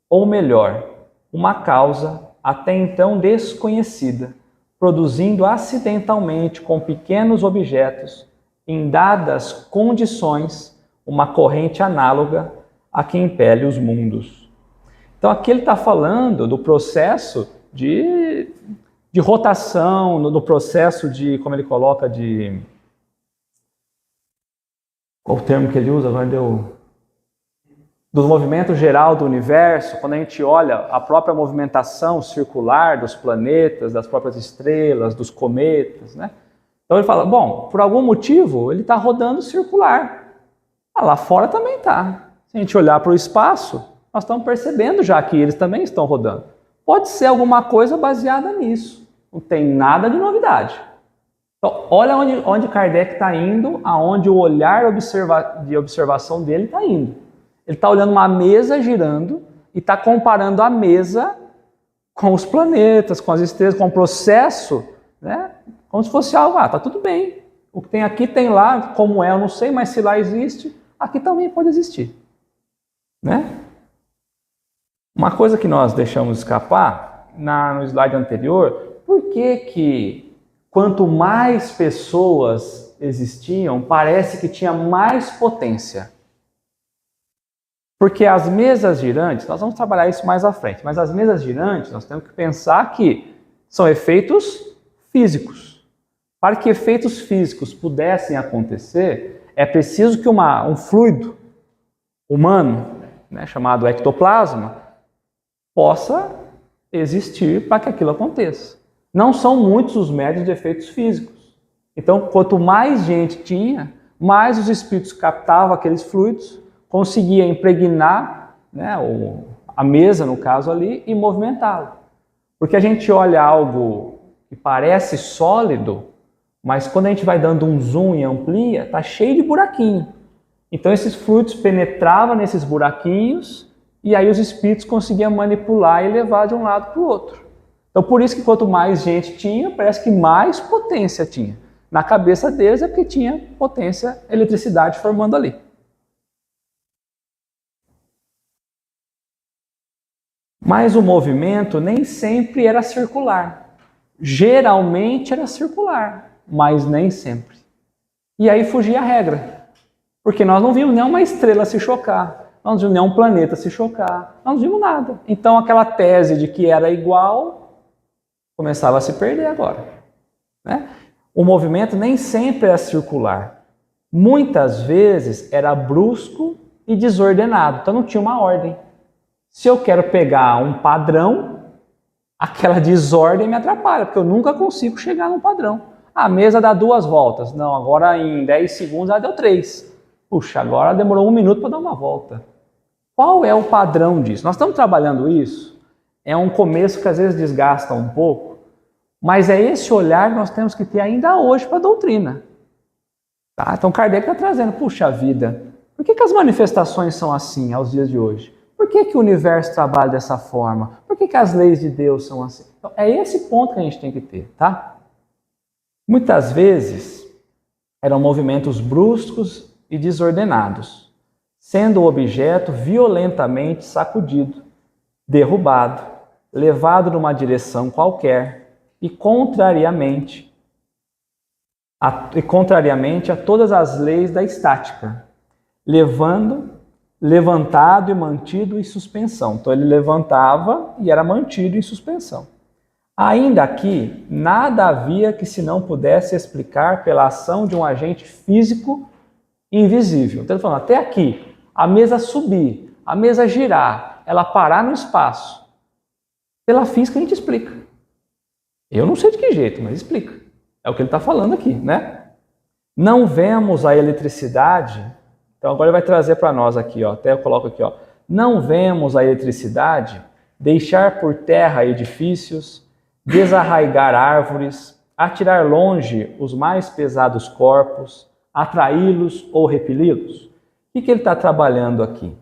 ou melhor, uma causa até então desconhecida, produzindo acidentalmente com pequenos objetos, em dadas condições, uma corrente análoga a que impele os mundos. Então aqui ele está falando do processo de rotação, do processo de, como ele coloca, de... Qual o termo que ele usa? Agora deu... Do movimento geral do universo, quando a gente olha a própria movimentação circular dos planetas, das próprias estrelas, dos cometas, né? Então ele fala, bom, por algum motivo ele está rodando circular. Lá fora também está. Se a gente olhar para o espaço, nós estamos percebendo já que eles também estão rodando. Pode ser alguma coisa baseada nisso. Não tem nada de novidade. Então, olha onde Kardec está indo, aonde o olhar de observação dele está indo. Ele está olhando uma mesa girando e está comparando a mesa com os planetas, com as estrelas, com o processo, né? Como se fosse algo, tá tudo bem. O que tem aqui tem lá, como é, eu não sei, mas se lá existe, aqui também pode existir. Né? Uma coisa que nós deixamos escapar no slide anterior, por que quanto mais pessoas existiam, parece que tinha mais potência? Porque as mesas girantes, nós vamos trabalhar isso mais à frente, mas as mesas girantes, nós temos que pensar que são efeitos físicos. Para que efeitos físicos pudessem acontecer, é preciso que um fluido humano, né, chamado ectoplasma, possa existir para que aquilo aconteça. Não são muitos os médios de efeitos físicos. Então, quanto mais gente tinha, mais os espíritos captavam aqueles fluidos, conseguia impregnar, né, a mesa, no caso ali, e movimentá-la. Porque a gente olha algo que parece sólido, mas quando a gente vai dando um zoom e amplia, está cheio de buraquinho. Então esses fluidos penetravam nesses buraquinhos e aí os espíritos conseguiam manipular e levar de um lado para o outro. Então por isso que quanto mais gente tinha, parece que mais potência tinha. Na cabeça deles é porque tinha potência, eletricidade formando ali. Mas o movimento nem sempre era circular. Geralmente era circular, mas nem sempre. E aí fugia a regra. Porque nós não vimos nenhuma estrela se chocar, nós não vimos nenhum planeta se chocar, nós não vimos nada. Então aquela tese de que era igual começava a se perder agora. Né? O movimento nem sempre era circular. Muitas vezes era brusco e desordenado, então não tinha uma ordem. Se eu quero pegar um padrão, aquela desordem me atrapalha, porque eu nunca consigo chegar num padrão. A mesa dá 2 voltas. Não, agora em 10 segundos ela deu 3. Puxa, agora demorou 1 minuto para dar uma volta. Qual é o padrão disso? Nós estamos trabalhando isso. É um começo que às vezes desgasta um pouco, mas é esse olhar que nós temos que ter ainda hoje para a doutrina. Tá? Então Kardec está trazendo, puxa vida, por que as manifestações são assim aos dias de hoje? Por que o universo trabalha dessa forma? Por que as leis de Deus são assim? Então, é esse ponto que a gente tem que ter, tá? Muitas vezes eram movimentos bruscos e desordenados, sendo o objeto violentamente sacudido, derrubado, levado numa direção qualquer e contrariamente a todas as leis da estática, levantado e mantido em suspensão. Então ele levantava e era mantido em suspensão. Ainda aqui, nada havia que se não pudesse explicar pela ação de um agente físico invisível. Então ele falando, até aqui, a mesa subir, a mesa girar, ela parar no espaço. Pela física a gente explica. Eu não sei de que jeito, mas explica. É o que ele está falando aqui, né? Não vemos a eletricidade. Então agora ele vai trazer para nós aqui, ó, até eu coloco aqui, ó. Não vemos a eletricidade deixar por terra edifícios, desarraigar árvores, atirar longe os mais pesados corpos, atraí-los ou repeli-los. O que ele está trabalhando aqui?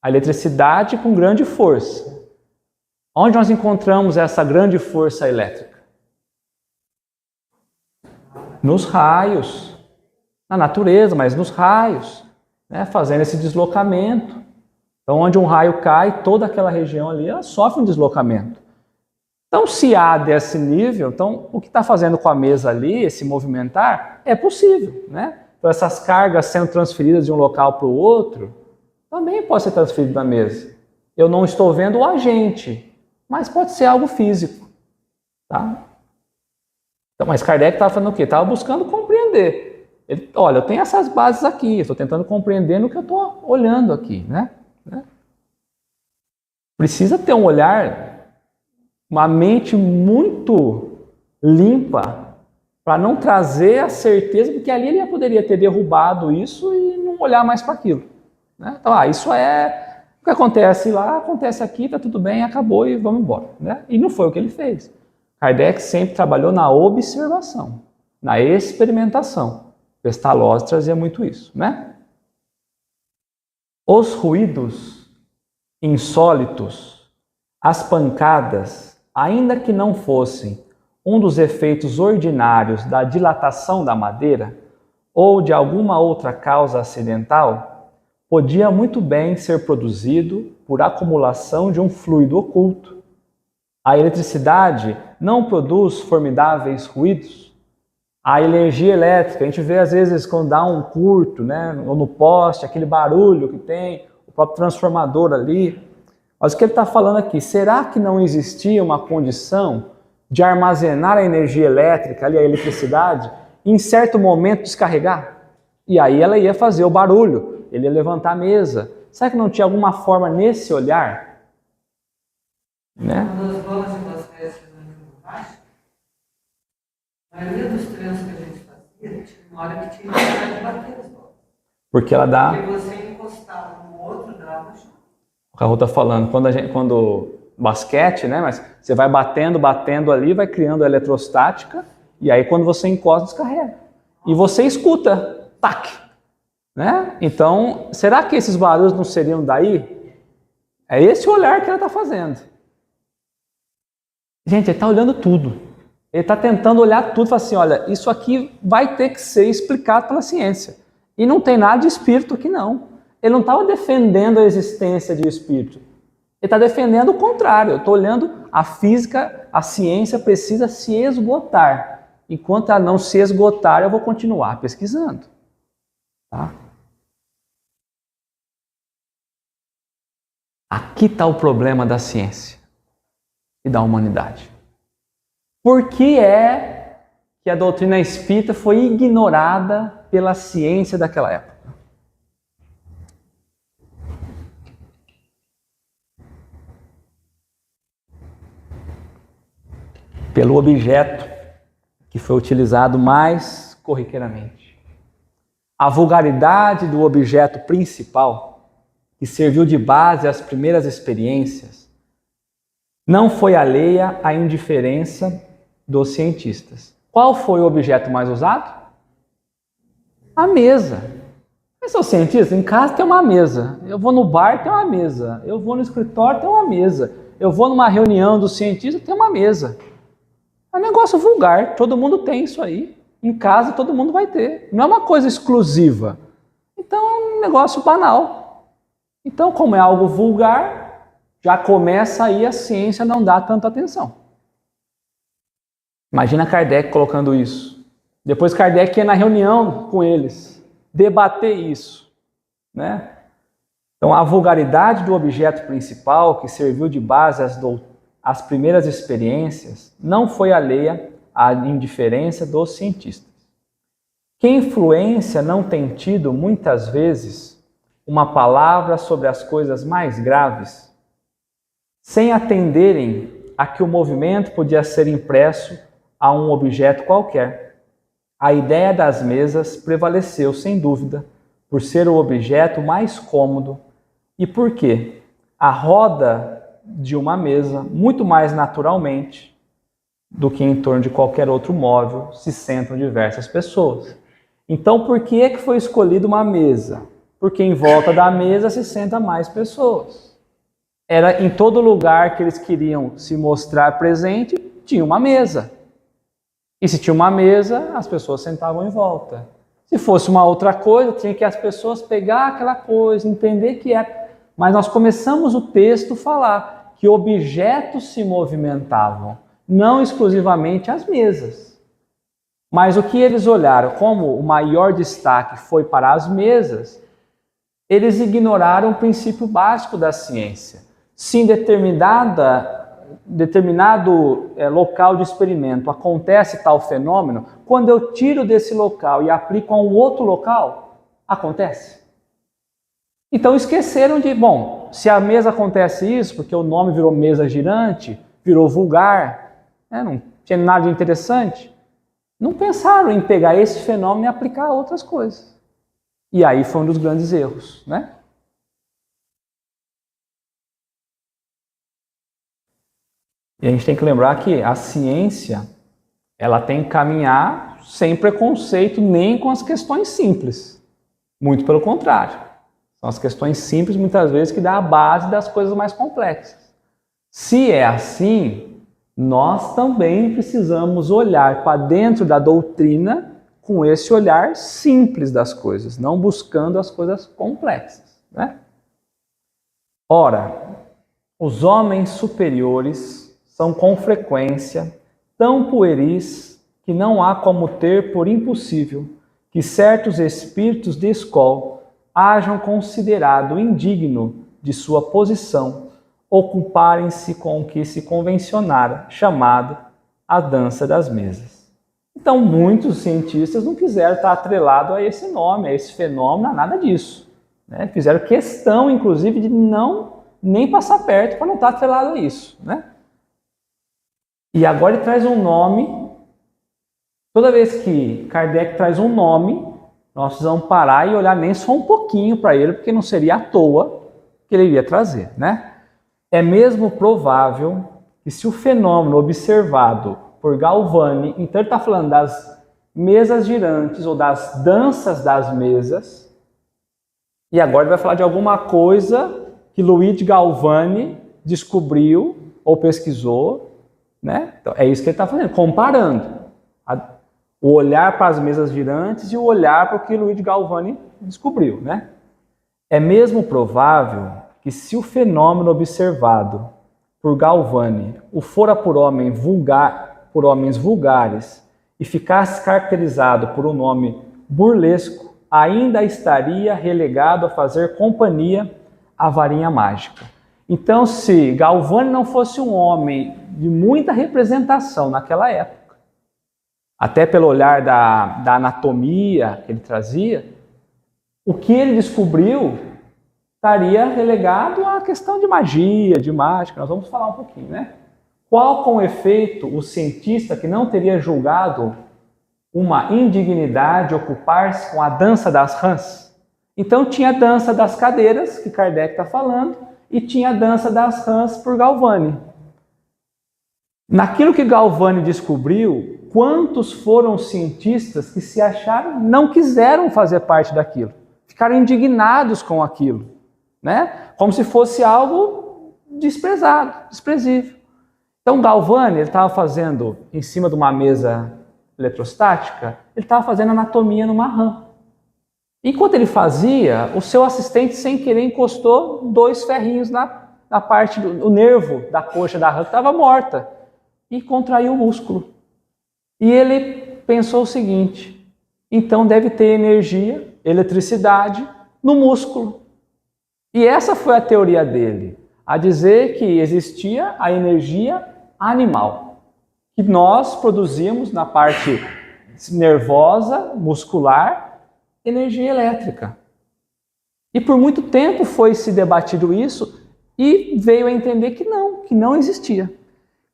A eletricidade com grande força. Onde nós encontramos essa grande força elétrica? Nos raios, na natureza, mas nos raios, né, fazendo esse deslocamento. Então, onde um raio cai, toda aquela região ali, ela sofre um deslocamento. Então, se há desse nível, então, o que está fazendo com a mesa ali, esse movimentar, é possível, né? Então, essas cargas sendo transferidas de um local para o outro, também pode ser transferido da mesa. Eu não estou vendo o agente, mas pode ser algo físico, tá? Então, mas Kardec estava falando o quê? Estava buscando compreender. Ele, olha, eu tenho essas bases aqui, eu estou tentando compreender no que eu estou olhando aqui, né? Precisa ter um olhar, uma mente muito limpa, para não trazer a certeza, porque ali ele poderia ter derrubado isso e não olhar mais para aquilo. Né? Então, isso é que acontece lá, acontece aqui, está tudo bem, acabou e vamos embora. Né? E não foi o que ele fez. Kardec sempre trabalhou na observação, na experimentação. Pestalozzi trazia muito isso. Né? Os ruídos insólitos, as pancadas, ainda que não fossem um dos efeitos ordinários da dilatação da madeira ou de alguma outra causa acidental, podia muito bem ser produzido por acumulação de um fluido oculto. A eletricidade não produz formidáveis ruídos. A energia elétrica, a gente vê às vezes quando dá um curto, né, ou no poste, aquele barulho que tem, o próprio transformador ali. Mas o que ele está falando aqui, será que não existia uma condição de armazenar a energia elétrica, ali, a eletricidade, e em certo momento descarregar? E aí ela ia fazer o barulho, ele ia levantar a mesa. Será que não tinha alguma forma nesse olhar? Né? Quando as bolas de basquete no baixo, a maioria dos treinos que a gente fazia, tinha uma hora que tinha que parar de bater as bolas. Porque ela dá... Porque você encostava no outro, dava chão. O Carro está falando, quando basquete, né? Mas você vai batendo ali, vai criando a eletrostática, e aí quando você encosta, descarrega. E você escuta, tac! Né? Então, será que esses barulhos não seriam daí? É esse o olhar que ela está fazendo. Gente, ele está olhando tudo. Ele está tentando olhar tudo e falar assim, olha, isso aqui vai ter que ser explicado pela ciência. E não tem nada de espírito aqui não. Ele não estava defendendo a existência de espírito. Ele está defendendo o contrário. Eu estou olhando a física, a ciência precisa se esgotar. Enquanto ela não se esgotar, eu vou continuar pesquisando. Tá? Aqui está o problema da ciência e da humanidade. Por que é que a doutrina espírita foi ignorada pela ciência daquela época? Pelo objeto que foi utilizado mais corriqueiramente. A vulgaridade do objeto principal, que serviu de base às primeiras experiências, não foi alheia à indiferença dos cientistas. Qual foi o objeto mais usado? A mesa. Eu sou cientista, em casa tem uma mesa. Eu vou no bar, tem uma mesa. Eu vou no escritório, tem uma mesa. Eu vou numa reunião dos cientistas, tem uma mesa. É um negócio vulgar, todo mundo tem isso aí. Em casa todo mundo vai ter. Não é uma coisa exclusiva. Então é um negócio banal. Então, como é algo vulgar, já começa aí a ciência a não dar tanta atenção. Imagina Kardec colocando isso. Depois Kardec ia na reunião com eles, debater isso. Né? Então a vulgaridade do objeto principal, que serviu de base às primeiras experiências, não foi alheia à indiferença dos cientistas. Que influência não tem tido, muitas vezes, uma palavra sobre as coisas mais graves, sem atenderem a que o movimento podia ser impresso a um objeto qualquer. A ideia das mesas prevaleceu, sem dúvida, por ser o objeto mais cômodo e porque a roda de uma mesa, muito mais naturalmente do que em torno de qualquer outro móvel, se sentam diversas pessoas. Então, por que é que foi escolhida uma mesa? Porque em volta da mesa se sentam mais pessoas. Era em todo lugar que eles queriam se mostrar presente, tinha uma mesa. E se tinha uma mesa, as pessoas sentavam em volta. Se fosse uma outra coisa, tinha que as pessoas pegar aquela coisa, entender que é. Mas nós começamos o texto a falar que objetos se movimentavam, não exclusivamente as mesas. Mas o que eles olharam como o maior destaque foi para as mesas, eles ignoraram o princípio básico da ciência. Se em determinado local de experimento acontece tal fenômeno, quando eu tiro desse local e aplico a um outro local, acontece. Então esqueceram de, bom, se a mesa acontece isso, porque o nome virou mesa girante, virou vulgar, não tinha nada de interessante, não pensaram em pegar esse fenômeno e aplicar a outras coisas. E aí foi um dos grandes erros, né? E a gente tem que lembrar que a ciência, ela tem que caminhar sem preconceito nem com as questões simples. Muito pelo contrário. São as questões simples, muitas vezes, que dá a base das coisas mais complexas. Se é assim, nós também precisamos olhar para dentro da doutrina com esse olhar simples das coisas, não buscando as coisas complexas, né? Ora, os homens superiores são com frequência tão pueris que não há como ter por impossível que certos espíritos de escola hajam considerado indigno de sua posição ocuparem-se com o que se convencionara chamado a dança das mesas. Então, muitos cientistas não quiseram estar atrelados a esse nome, a esse fenômeno, a nada disso, né? Fizeram questão, inclusive, de não nem passar perto para não estar atrelado a isso, né? E agora ele traz um nome. Toda vez que Kardec traz um nome, nós precisamos parar e olhar nem só um pouquinho para ele, porque não seria à toa que ele iria trazer, né? É mesmo provável que se o fenômeno observado por Galvani, então ele está falando das mesas girantes ou das danças das mesas, e agora ele vai falar de alguma coisa que Luigi Galvani descobriu ou pesquisou, né? Então, é isso que ele está fazendo, comparando o olhar para as mesas girantes e o olhar para o que Luigi Galvani descobriu, né? É mesmo provável que se o fenômeno observado por Galvani o fora por homens vulgares e ficasse caracterizado por um nome burlesco, ainda estaria relegado a fazer companhia à varinha mágica. Então, se Galvani não fosse um homem de muita representação naquela época, até pelo olhar da anatomia que ele trazia, o que ele descobriu estaria relegado à questão de magia, de mágica. Nós vamos falar um pouquinho, né? Qual, com efeito, o cientista que não teria julgado uma indignidade ocupar-se com a dança das rãs? Então tinha a dança das cadeiras, que Kardec está falando, e tinha a dança das rãs por Galvani. Naquilo que Galvani descobriu, quantos foram os cientistas que se acharam, não quiseram fazer parte daquilo, ficaram indignados com aquilo, né? Como se fosse algo desprezado, desprezível. Então Galvani, ele estava fazendo, em cima de uma mesa eletrostática, ele estava fazendo anatomia numa rã. Enquanto ele fazia, o seu assistente, sem querer, encostou 2 ferrinhos na parte do nervo da coxa da rã, que estava morta, e contraiu o músculo. E ele pensou o seguinte: então deve ter energia, eletricidade no músculo. E essa foi a teoria dele, a dizer que existia a energia animal, que nós produzimos na parte nervosa, muscular, energia elétrica. E por muito tempo foi se debatido isso e veio a entender que não existia.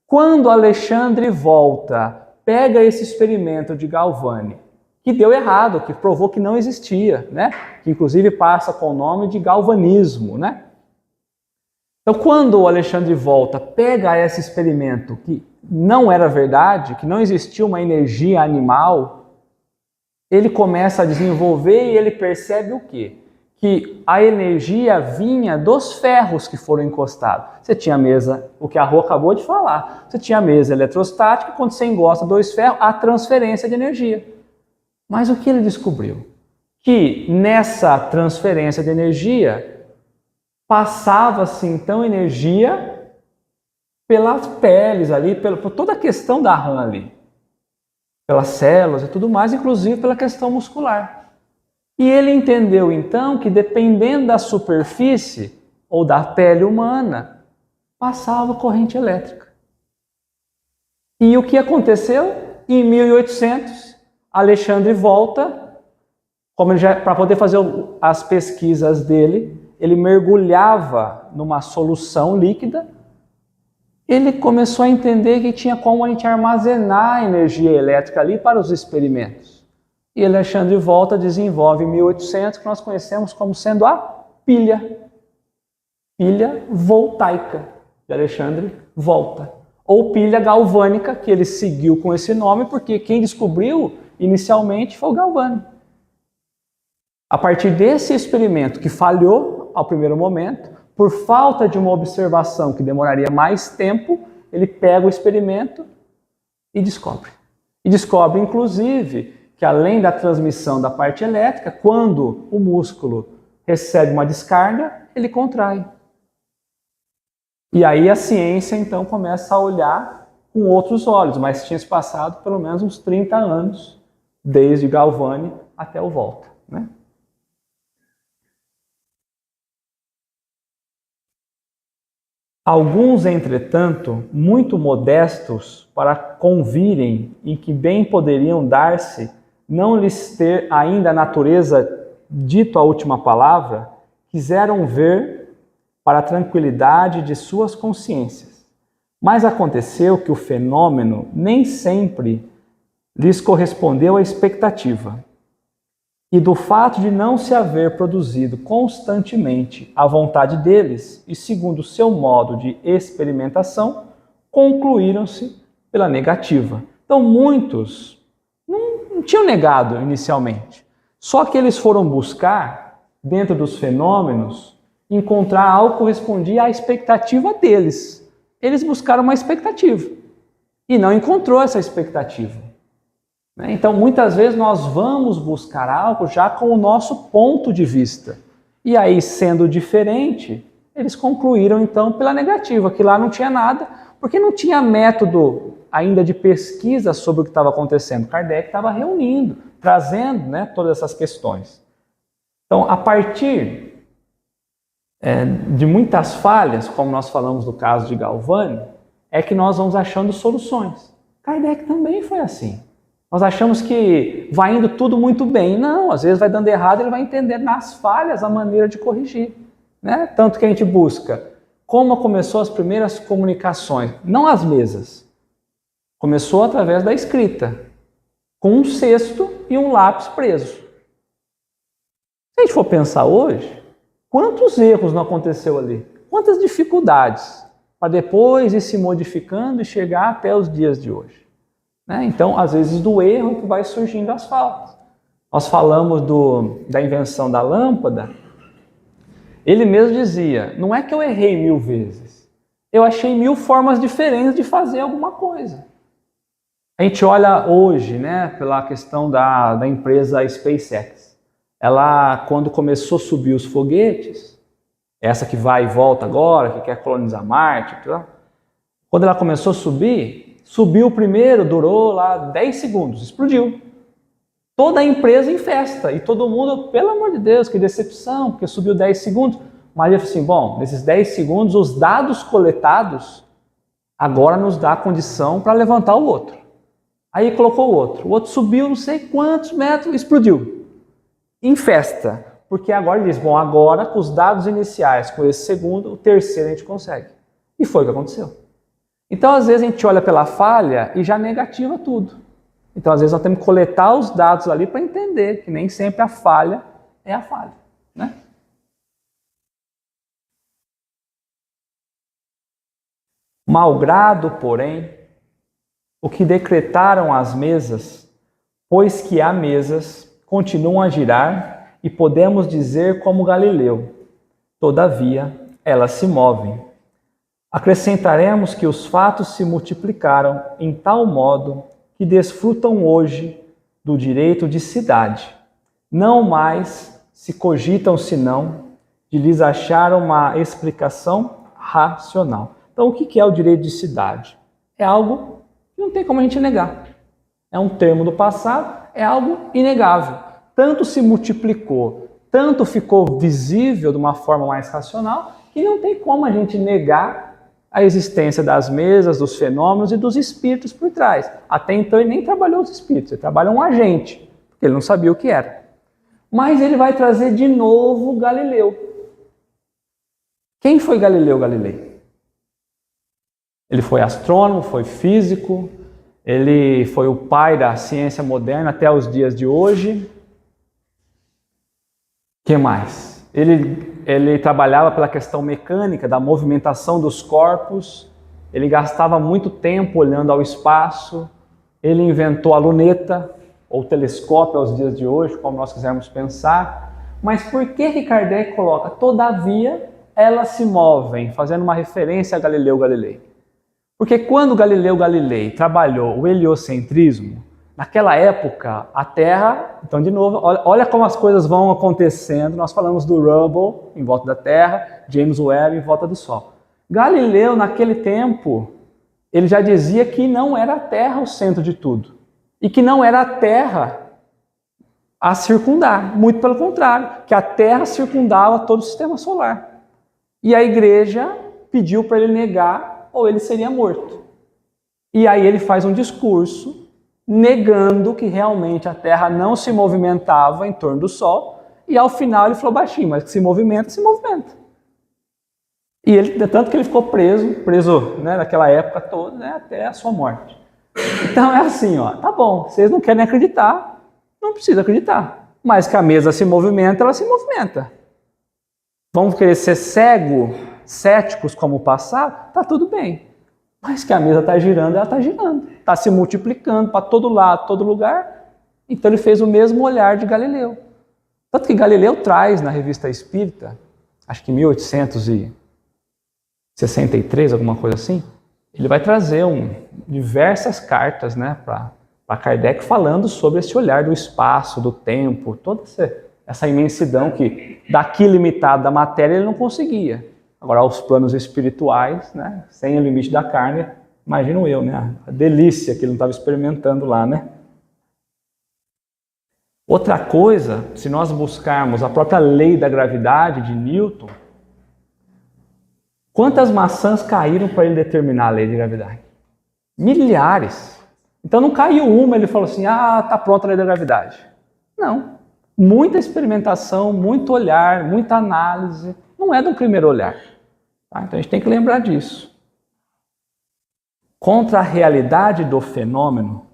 Quando Alexandre Volta pega esse experimento de Galvani, que deu errado, que provou que não existia, né? Que inclusive passa com o nome de galvanismo, né? Então, quando o Alexandre Volta pega esse experimento que não era verdade, que não existia uma energia animal, ele começa a desenvolver e ele percebe o quê? Que a energia vinha dos ferros que foram encostados. Você tinha a mesa, o que a Rô acabou de falar, você tinha a mesa eletrostática, quando você encosta 2 ferros, há transferência de energia. Mas o que ele descobriu? Que nessa transferência de energia, passava-se então energia pelas peles ali, por toda a questão da rã ali, pelas células e tudo mais, inclusive pela questão muscular. E ele entendeu então que dependendo da superfície ou da pele humana, passava corrente elétrica. E o que aconteceu? Em 1800, Alexandre Volta, para poder fazer as pesquisas dele, ele mergulhava numa solução líquida, ele começou a entender que tinha como a gente armazenar energia elétrica ali para os experimentos. E Alexandre Volta desenvolve em 1800, que nós conhecemos como sendo a pilha voltaica de Alexandre Volta. ou pilha galvânica, que ele seguiu com esse nome, porque quem descobriu inicialmente foi o Galvani. A partir desse experimento que falhou ao primeiro momento, por falta de uma observação que demoraria mais tempo, ele pega o experimento e descobre. E descobre, inclusive, que além da transmissão da parte elétrica, quando o músculo recebe uma descarga, ele contrai. E aí a ciência, então, começa a olhar com outros olhos, mas tinha se passado pelo menos uns 30 anos, desde Galvani até o Volta, né? Alguns, entretanto, muito modestos para convirem em que bem poderiam dar-se, não lhes ter ainda a natureza dito a última palavra, quiseram ver para a tranquilidade de suas consciências. Mas aconteceu que o fenômeno nem sempre lhes correspondeu à expectativa. E do fato de não se haver produzido constantemente a vontade deles e segundo o seu modo de experimentação, concluíram-se pela negativa. Então muitos não tinham negado inicialmente, só que eles foram buscar, dentro dos fenômenos, encontrar algo que correspondia à expectativa deles. Eles buscaram uma expectativa e não encontrou essa expectativa. Então, muitas vezes nós vamos buscar algo já com o nosso ponto de vista. E aí, sendo diferente, eles concluíram então pela negativa, que lá não tinha nada, porque não tinha método ainda de pesquisa sobre o que estava acontecendo. Kardec estava reunindo, trazendo, né, todas essas questões. Então, a partir de muitas falhas, como nós falamos no caso de Galvani, é que nós vamos achando soluções. Kardec também foi assim. Nós achamos que vai indo tudo muito bem. Não, às vezes vai dando errado, ele vai entender nas falhas a maneira de corrigir, né? Tanto que a gente busca como começou as primeiras comunicações, não as mesas. Começou através da escrita, com um cesto e um lápis preso. Se a gente for pensar hoje, quantos erros não aconteceu ali? Quantas dificuldades para depois ir se modificando e chegar até os dias de hoje. Então, às vezes, do erro que vai surgindo as faltas. Nós falamos da invenção da lâmpada. Ele mesmo dizia, não é que eu errei 1000 vezes. Eu achei 1000 formas diferentes de fazer alguma coisa. A gente olha hoje, né, pela questão da empresa SpaceX. Ela, quando começou a subir os foguetes, essa que vai e volta agora, que quer colonizar Marte, quando ela começou a subir, subiu o primeiro, durou lá 10 segundos, explodiu. Toda a empresa em festa, e todo mundo, pelo amor de Deus, que decepção, porque subiu 10 segundos. Mas ele falou assim, bom, nesses 10 segundos, os dados coletados, agora nos dá condição para levantar o outro. Aí colocou o outro subiu não sei quantos metros, explodiu. Em festa, porque agora ele diz, bom, agora com os dados iniciais, com esse segundo, o terceiro a gente consegue. E foi o que aconteceu. Então, às vezes, a gente olha pela falha e já negativa tudo. Então, às vezes, nós temos que coletar os dados ali para entender que nem sempre a falha é a falha, né? Malgrado, porém, o que decretaram as mesas, pois que há mesas, continuam a girar e podemos dizer como Galileu, todavia, elas se movem. Acrescentaremos que os fatos se multiplicaram em tal modo que desfrutam hoje do direito de cidade. Não mais se cogitam senão de lhes achar uma explicação racional. Então, o que é o direito de cidade? É algo que não tem como a gente negar. É um termo do passado, é algo inegável. Tanto se multiplicou, tanto ficou visível de uma forma mais racional, que não tem como a gente negar a existência das mesas, dos fenômenos e dos espíritos por trás. Até então ele nem trabalhou os espíritos, ele trabalha um agente, porque ele não sabia o que era. Mas ele vai trazer de novo Galileu. Quem foi Galileu Galilei? Ele foi astrônomo, foi físico, ele foi o pai da ciência moderna até os dias de hoje. O que mais? Ele trabalhava pela questão mecânica, da movimentação dos corpos, ele gastava muito tempo olhando ao espaço, ele inventou a luneta, ou telescópio aos dias de hoje, como nós quisermos pensar. Mas por que Kardec coloca, todavia, elas se movem, fazendo uma referência a Galileu Galilei? Porque quando Galileu Galilei trabalhou o heliocentrismo, naquela época, a Terra, então de novo, olha como as coisas vão acontecendo, nós falamos do Hubble em volta da Terra, James Webb em volta do Sol. Galileu, naquele tempo, ele já dizia que não era a Terra o centro de tudo, e que não era a Terra a circundar, muito pelo contrário, que a Terra circundava todo o sistema solar. E a igreja pediu para ele negar ou ele seria morto. E aí ele faz um discurso negando que realmente a Terra não se movimentava em torno do Sol, e ao final ele falou baixinho, mas que se movimenta, se movimenta. E ele, tanto que ele ficou preso né, naquela época toda, né, até a sua morte. Então é assim, ó, tá bom, vocês não querem acreditar, não precisa acreditar. Mas que a mesa se movimenta, ela se movimenta. Vamos querer ser céticos como o passado? Tá tudo bem. Mas que a mesa está girando, ela está girando. Está se multiplicando para todo lado, todo lugar. Então ele fez o mesmo olhar de Galileu. Tanto que Galileu traz na Revista Espírita, acho que em 1863, alguma coisa assim, ele vai trazer diversas cartas, né, para Kardec falando sobre esse olhar do espaço, do tempo, toda essa imensidão que daqui limitado da matéria ele não conseguia. Agora, aos planos espirituais, né, sem o limite da carne, imagino eu, né, a delícia que ele não estava experimentando lá, né? Outra coisa, se nós buscarmos a própria lei da gravidade de Newton, quantas maçãs caíram para ele determinar a lei de gravidade? Milhares. Então não caiu uma, ele falou assim, tá pronta a lei da gravidade. Não. Muita experimentação, muito olhar, muita análise. Não é do primeiro olhar. Tá? Então a gente tem que lembrar disso. Contra a realidade do fenômeno,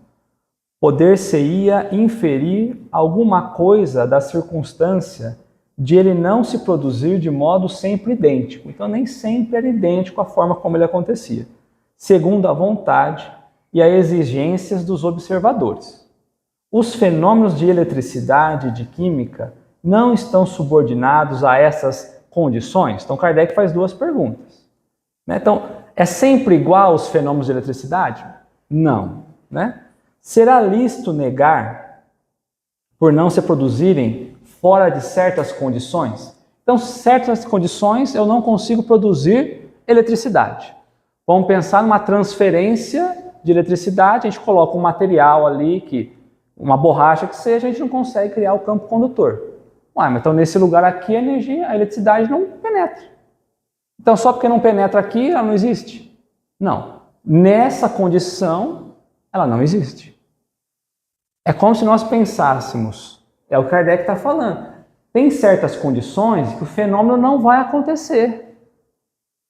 poder-se-ia inferir alguma coisa da circunstância de ele não se produzir de modo sempre idêntico. Então nem sempre era idêntico à forma como ele acontecia, segundo a vontade e as exigências dos observadores. Os fenômenos de eletricidade e de química não estão subordinados a essas condições? Então Kardec faz duas perguntas. Então, é sempre igual aos fenômenos de eletricidade? Não. Será lícito negar por não se produzirem fora de certas condições? Então, certas condições eu não consigo produzir eletricidade. Vamos pensar numa transferência de eletricidade, a gente coloca um material ali, uma borracha que seja, a gente não consegue criar o campo condutor. Mas então nesse lugar aqui a eletricidade não penetra. Então só porque não penetra aqui, ela não existe? Não. Nessa condição, ela não existe. É como se nós pensássemos, é o que Kardec está falando, tem certas condições que o fenômeno não vai acontecer.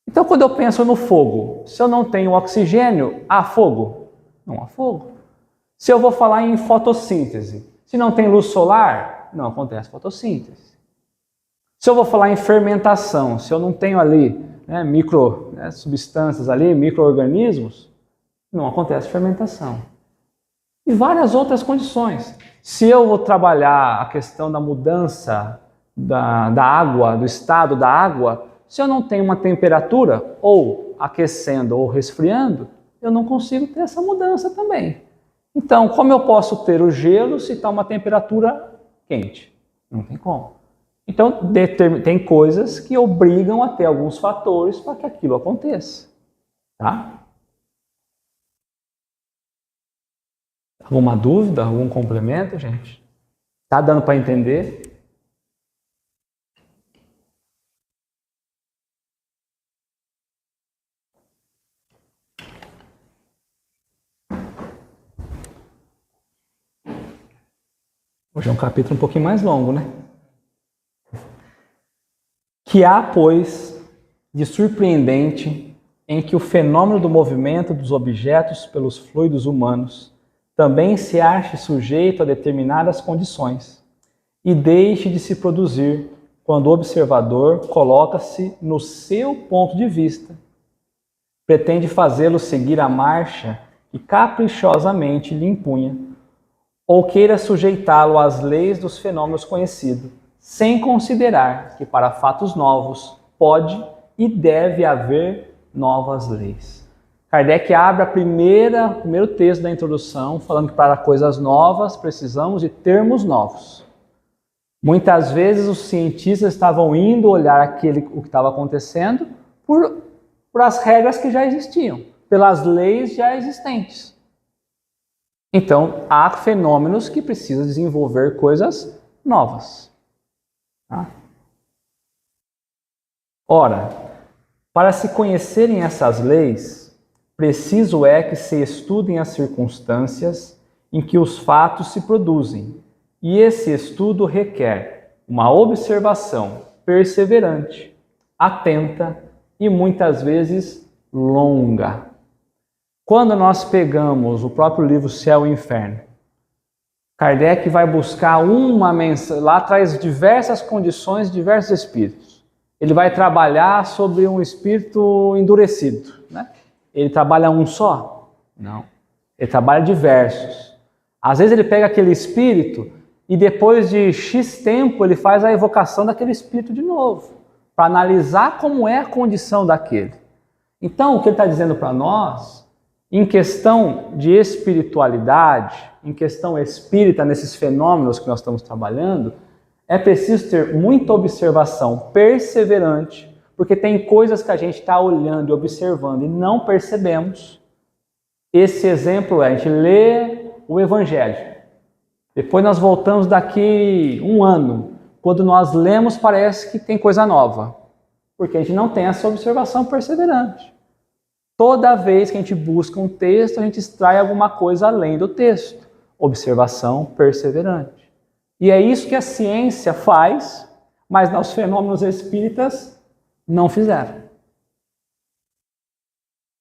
Então quando eu penso no fogo, se eu não tenho oxigênio, há fogo? Não há fogo. Se eu vou falar em fotossíntese, se não tem luz solar, não acontece fotossíntese. Se eu vou falar em fermentação, se eu não tenho ali substâncias ali, micro-organismos, não acontece fermentação. E várias outras condições. Se eu vou trabalhar a questão da mudança da água, do estado da água, se eu não tenho uma temperatura, ou aquecendo ou resfriando, eu não consigo ter essa mudança também. Então, como eu posso ter o gelo se está uma temperatura quente? Não tem como. Então, tem coisas que obrigam a ter alguns fatores para que aquilo aconteça. Tá? Alguma dúvida? Algum complemento, gente? Tá dando para entender? Hoje é um capítulo um pouquinho mais longo, né? Que há, pois, de surpreendente em que o fenômeno do movimento dos objetos pelos fluidos humanos também se ache sujeito a determinadas condições e deixe de se produzir quando o observador coloca-se no seu ponto de vista, pretende fazê-lo seguir a marcha que caprichosamente lhe impunha, ou queira sujeitá-lo às leis dos fenômenos conhecidos, sem considerar que para fatos novos pode e deve haver novas leis. Kardec abre o primeiro texto da introdução, falando que para coisas novas precisamos de termos novos. Muitas vezes os cientistas estavam indo olhar o que estava acontecendo por as regras que já existiam, pelas leis já existentes. Então, há fenômenos que precisam desenvolver coisas novas. Tá? Ora, para se conhecerem essas leis, preciso é que se estudem as circunstâncias em que os fatos se produzem, e esse estudo requer uma observação perseverante, atenta e muitas vezes longa. Quando nós pegamos o próprio livro Céu e Inferno, Kardec vai buscar uma mensagem, lá traz diversas condições, diversos espíritos. Ele vai trabalhar sobre um espírito endurecido, né? Ele trabalha um só? Não. Ele trabalha diversos. Às vezes ele pega aquele espírito e depois de X tempo ele faz a evocação daquele espírito de novo, para analisar como é a condição daquele. Então, o que ele está dizendo para nós, em questão de espiritualidade, em questão espírita, nesses fenômenos que nós estamos trabalhando, é preciso ter muita observação perseverante, porque tem coisas que a gente está olhando e observando e não percebemos. Esse exemplo é, a gente lê o Evangelho. Depois nós voltamos daqui um ano. Quando nós lemos, parece que tem coisa nova. Porque a gente não tem essa observação perseverante. Toda vez que a gente busca um texto, a gente extrai alguma coisa além do texto. Observação perseverante. E é isso que a ciência faz, mas os fenômenos espíritas não fizeram.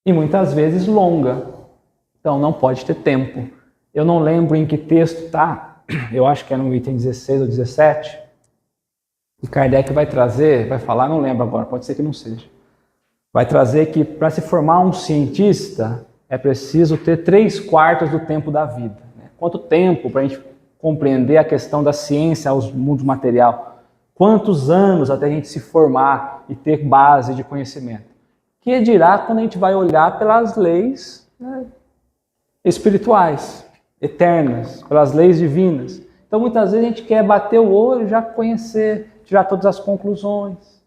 E muitas vezes longa. Então não pode ter tempo. Eu não lembro em que texto está, eu acho que é no item 16 ou 17, e Kardec vai trazer, vai falar, não lembro agora, pode ser que não seja. Vai trazer que para se formar um cientista é preciso ter 3/4 do tempo da vida. Quanto tempo para a gente compreender a questão da ciência aos mundos material? Quantos anos até a gente se formar e ter base de conhecimento? Que dirá quando a gente vai olhar pelas leis, né, espirituais, eternas, pelas leis divinas. Então muitas vezes a gente quer bater o olho e já conhecer, tirar todas as conclusões.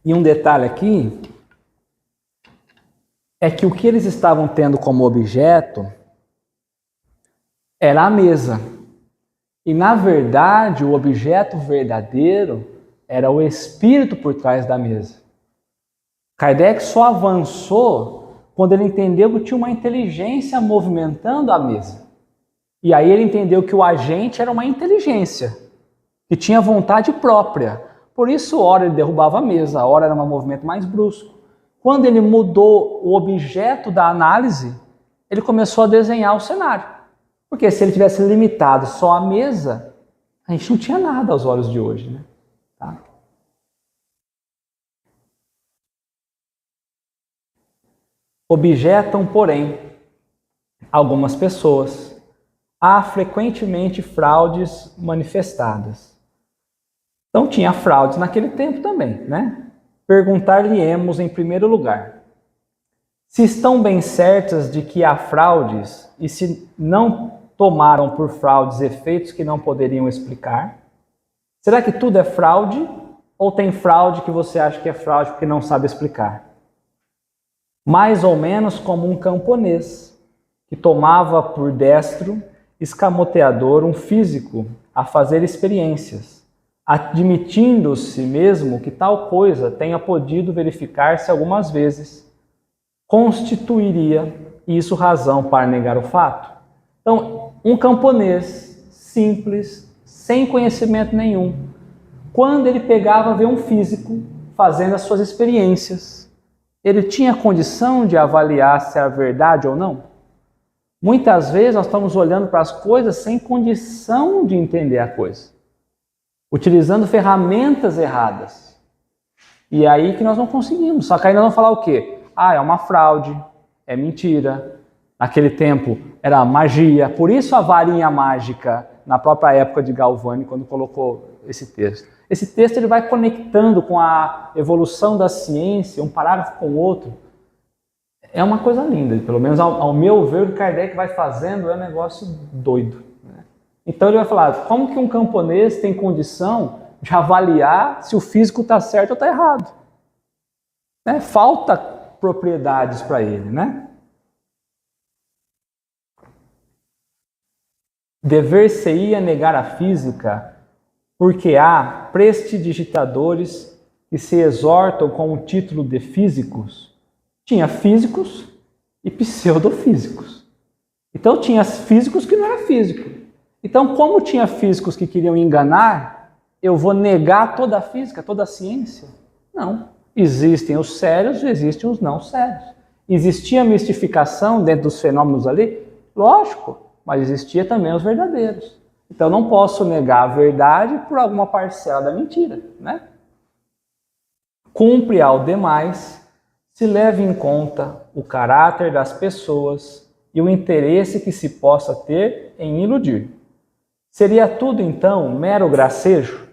E um detalhe aqui é que o que eles estavam tendo como objeto era a mesa. E na verdade o objeto verdadeiro era o espírito por trás da mesa. Kardec só avançou quando ele entendeu que tinha uma inteligência movimentando a mesa. E aí ele entendeu que o agente era uma inteligência, que tinha vontade própria. Por isso, ora ele derrubava a mesa, ora era um movimento mais brusco. Quando ele mudou o objeto da análise, ele começou a desenhar o cenário. Porque se ele tivesse limitado só a mesa, a gente não tinha nada aos olhos de hoje, né? Tá? Objetam, porém, algumas pessoas. Há frequentemente fraudes manifestadas. Então tinha fraudes naquele tempo também, né? Perguntar-lhe-emos em primeiro lugar, se estão bem certas de que há fraudes e se não tomaram por fraudes efeitos que não poderiam explicar? Será que tudo é fraude ou tem fraude que você acha que é fraude porque não sabe explicar? Mais ou menos como um camponês que tomava por destro, escamoteador, um físico a fazer experiências, admitindo-se mesmo que tal coisa tenha podido verificar-se algumas vezes, constituiria isso razão para negar o fato? Então, um camponês simples, sem conhecimento nenhum, quando ele pegava ver um físico fazendo as suas experiências, ele tinha condição de avaliar se era verdade ou não? Muitas vezes nós estamos olhando para as coisas sem condição de entender a coisa, utilizando ferramentas erradas. E aí que nós não conseguimos. Só que aí nós vamos falar o quê? Ah, é uma fraude, é mentira. Naquele tempo era magia. Por isso a varinha mágica, na própria época de Galvani, quando colocou esse texto. Esse texto ele vai conectando com a evolução da ciência, um parágrafo com o outro. É uma coisa linda. Pelo menos ao meu ver, o que Kardec vai fazendo é um negócio doido. Né? Então ele vai falar, como que um camponês tem condição de avaliar se o físico está certo ou está errado? Né? Falta propriedades para ele, né? Dever-se-ia negar a física, porque há prestidigitadores que se exortam com o título de físicos. Tinha físicos e pseudofísicos. Então tinha físicos que não eram físicos. Então, como tinha físicos que queriam enganar, eu vou negar toda a física, toda a ciência? Não. Existem os sérios e existem os não sérios. Existia mistificação dentro dos fenômenos ali? Lógico, mas existia também os verdadeiros. Então, não posso negar a verdade por alguma parcela da mentira, né? Cumpre ao demais se leve em conta o caráter das pessoas e o interesse que se possa ter em iludir. Seria tudo, então, mero gracejo?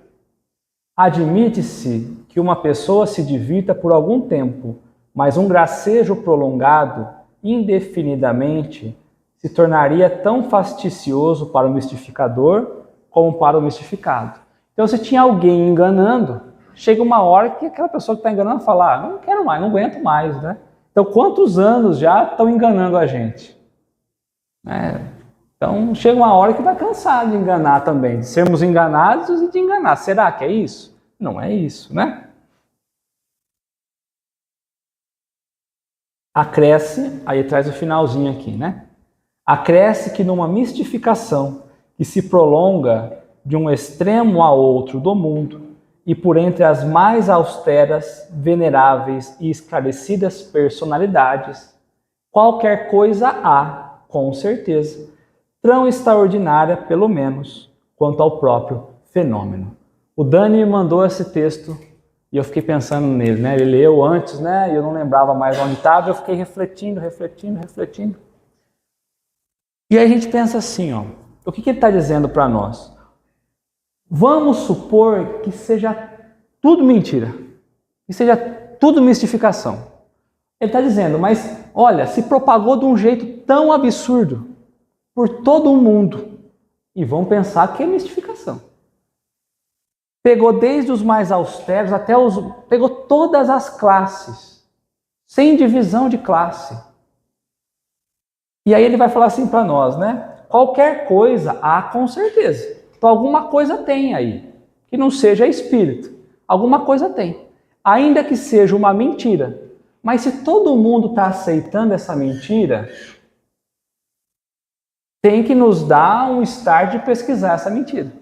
Admite-se que uma pessoa se divirta por algum tempo, mas um gracejo prolongado, indefinidamente, se tornaria tão fasticioso para o mistificador como para o mistificado. Então, se tinha alguém enganando, chega uma hora que aquela pessoa que está enganando fala, não quero mais, não aguento mais, né? Então, quantos anos já estão enganando a gente? Então, chega uma hora que vai cansar de enganar também, de sermos enganados e de enganar. Será que é isso? Não é isso, né? Acresce, aí traz o finalzinho aqui, né? Acresce que numa mistificação que se prolonga de um extremo a outro do mundo e por entre as mais austeras, veneráveis e esclarecidas personalidades, qualquer coisa há, com certeza, tão extraordinária, pelo menos, quanto ao próprio fenômeno. O Dani me mandou esse texto e eu fiquei pensando nele, né? Ele leu antes, né? E eu não lembrava mais onde estava, eu fiquei refletindo. E aí a gente pensa assim, ó, o que ele está dizendo para nós? Vamos supor que seja tudo mentira, que seja tudo mistificação. Ele está dizendo, mas olha, se propagou de um jeito tão absurdo por todo o mundo, e vão pensar que é mistificação. Pegou desde os mais austeros até os... Pegou todas as classes, sem divisão de classe. E aí ele vai falar assim para nós, né? Qualquer coisa há com certeza. Então alguma coisa tem aí, que não seja espírito. Alguma coisa tem. Ainda que seja uma mentira. Mas se todo mundo está aceitando essa mentira, tem que nos dar um start de pesquisar essa mentira.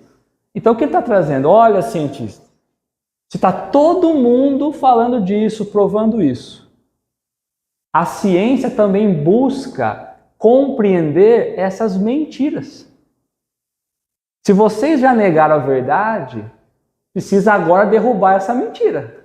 Então o que ele está trazendo? Olha, cientista, se está todo mundo falando disso, provando isso, a ciência também busca compreender essas mentiras. Se vocês já negaram a verdade, precisa agora derrubar essa mentira.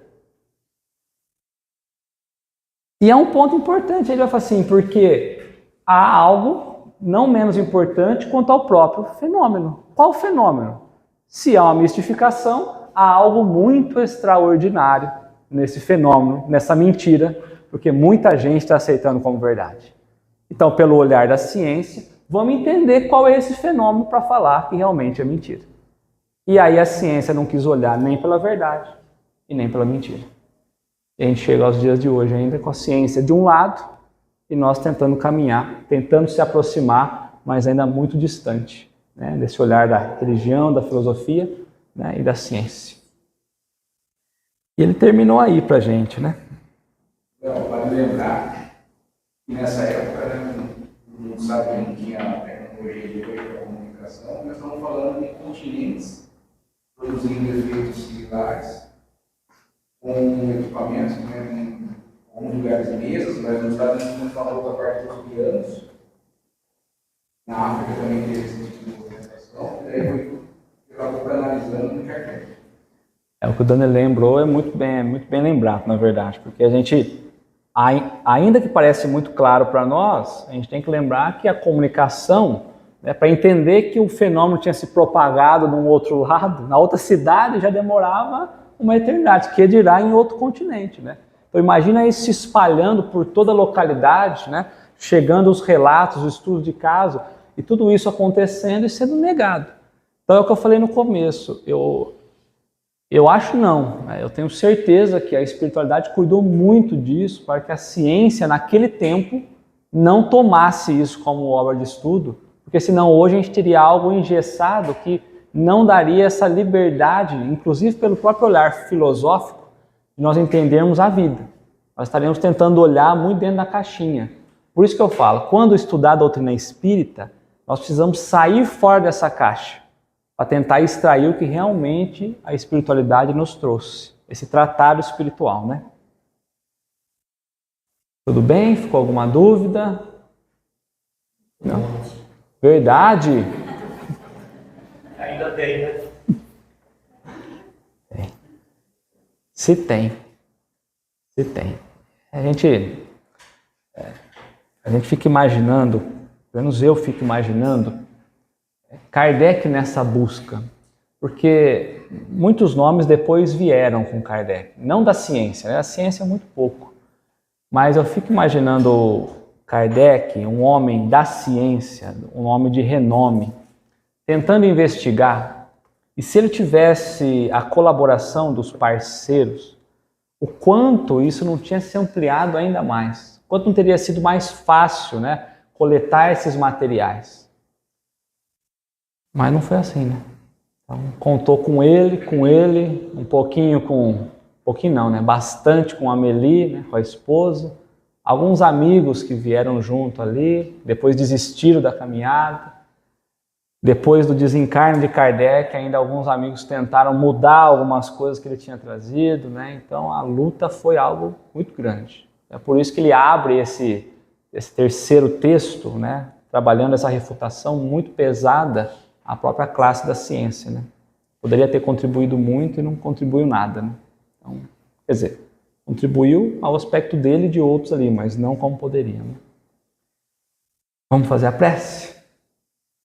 E é um ponto importante, ele vai falar assim, porque há algo não menos importante quanto ao próprio fenômeno. Qual fenômeno? Se há uma mistificação, há algo muito extraordinário nesse fenômeno, nessa mentira, porque muita gente está aceitando como verdade. Então, pelo olhar da ciência, vamos entender qual é esse fenômeno para falar que realmente é mentira. E aí a ciência não quis olhar nem pela verdade e nem pela mentira. E a gente chega aos dias de hoje ainda com a ciência de um lado e nós tentando caminhar, tentando se aproximar, mas ainda muito distante, né, desse olhar da religião, da filosofia, né, e da ciência. E ele terminou aí para a gente, né? Vale lembrar que nessa época, né, não sabe que não tinha a tecnologia de hoje para comunicação, nós estamos falando de continentes produzindo efeitos similares com equipamentos, né, com lugares mesas, mas nos Estados Unidos não falou da parte dos pianos, na África também teve esse tipo de movimentação, e daí foi para analisando no Kardec. É o O que o Dani lembrou é muito bem lembrado, na verdade, porque a gente, ainda que parece muito claro para nós, a gente tem que lembrar que a comunicação, né, para entender que o fenômeno tinha se propagado num outro lado, na outra cidade, já demorava uma eternidade, que dirá em outro continente, né? Então imagina isso se espalhando por toda a localidade, né? Chegando os relatos, os estudos de caso, e tudo isso acontecendo e sendo negado. Então é o que eu falei no começo, eu acho não, né? Eu tenho certeza que a espiritualidade cuidou muito disso para que a ciência naquele tempo não tomasse isso como obra de estudo, porque senão hoje a gente teria algo engessado que não daria essa liberdade, inclusive pelo próprio olhar filosófico, de nós entendermos a vida. Nós estaríamos tentando olhar muito dentro da caixinha. Por isso que eu falo, quando estudar a doutrina espírita, nós precisamos sair fora dessa caixa, para tentar extrair o que realmente a espiritualidade nos trouxe, esse tratado espiritual, né? Tudo bem? Ficou alguma dúvida? Não? Verdade? Ainda tem, né? Tem. Se tem. Se tem. A gente fica imaginando, pelo menos eu fico imaginando, Kardec nessa busca, porque muitos nomes depois vieram com Kardec, não da ciência, né? A ciência é muito pouco, mas eu fico imaginando Kardec, um homem da ciência, um homem de renome, tentando investigar, e se ele tivesse a colaboração dos parceiros, o quanto isso não tinha se ampliado ainda mais, o quanto não teria sido mais fácil, né, coletar esses materiais. Mas não foi assim, né? Então, contou com ele, um pouquinho não, né? Bastante com a Amélie, né? Com a esposa, alguns amigos que vieram junto ali, depois desistiram da caminhada. Depois do desencarne de Kardec, ainda alguns amigos tentaram mudar algumas coisas que ele tinha trazido, né? Então a luta foi algo muito grande. É por isso que ele abre esse terceiro texto, né? Trabalhando essa refutação muito pesada à própria classe da ciência, né? Poderia ter contribuído muito e não contribuiu nada, né? Então, quer dizer, contribuiu ao aspecto dele e de outros ali, mas não como poderia, né? Vamos fazer a prece?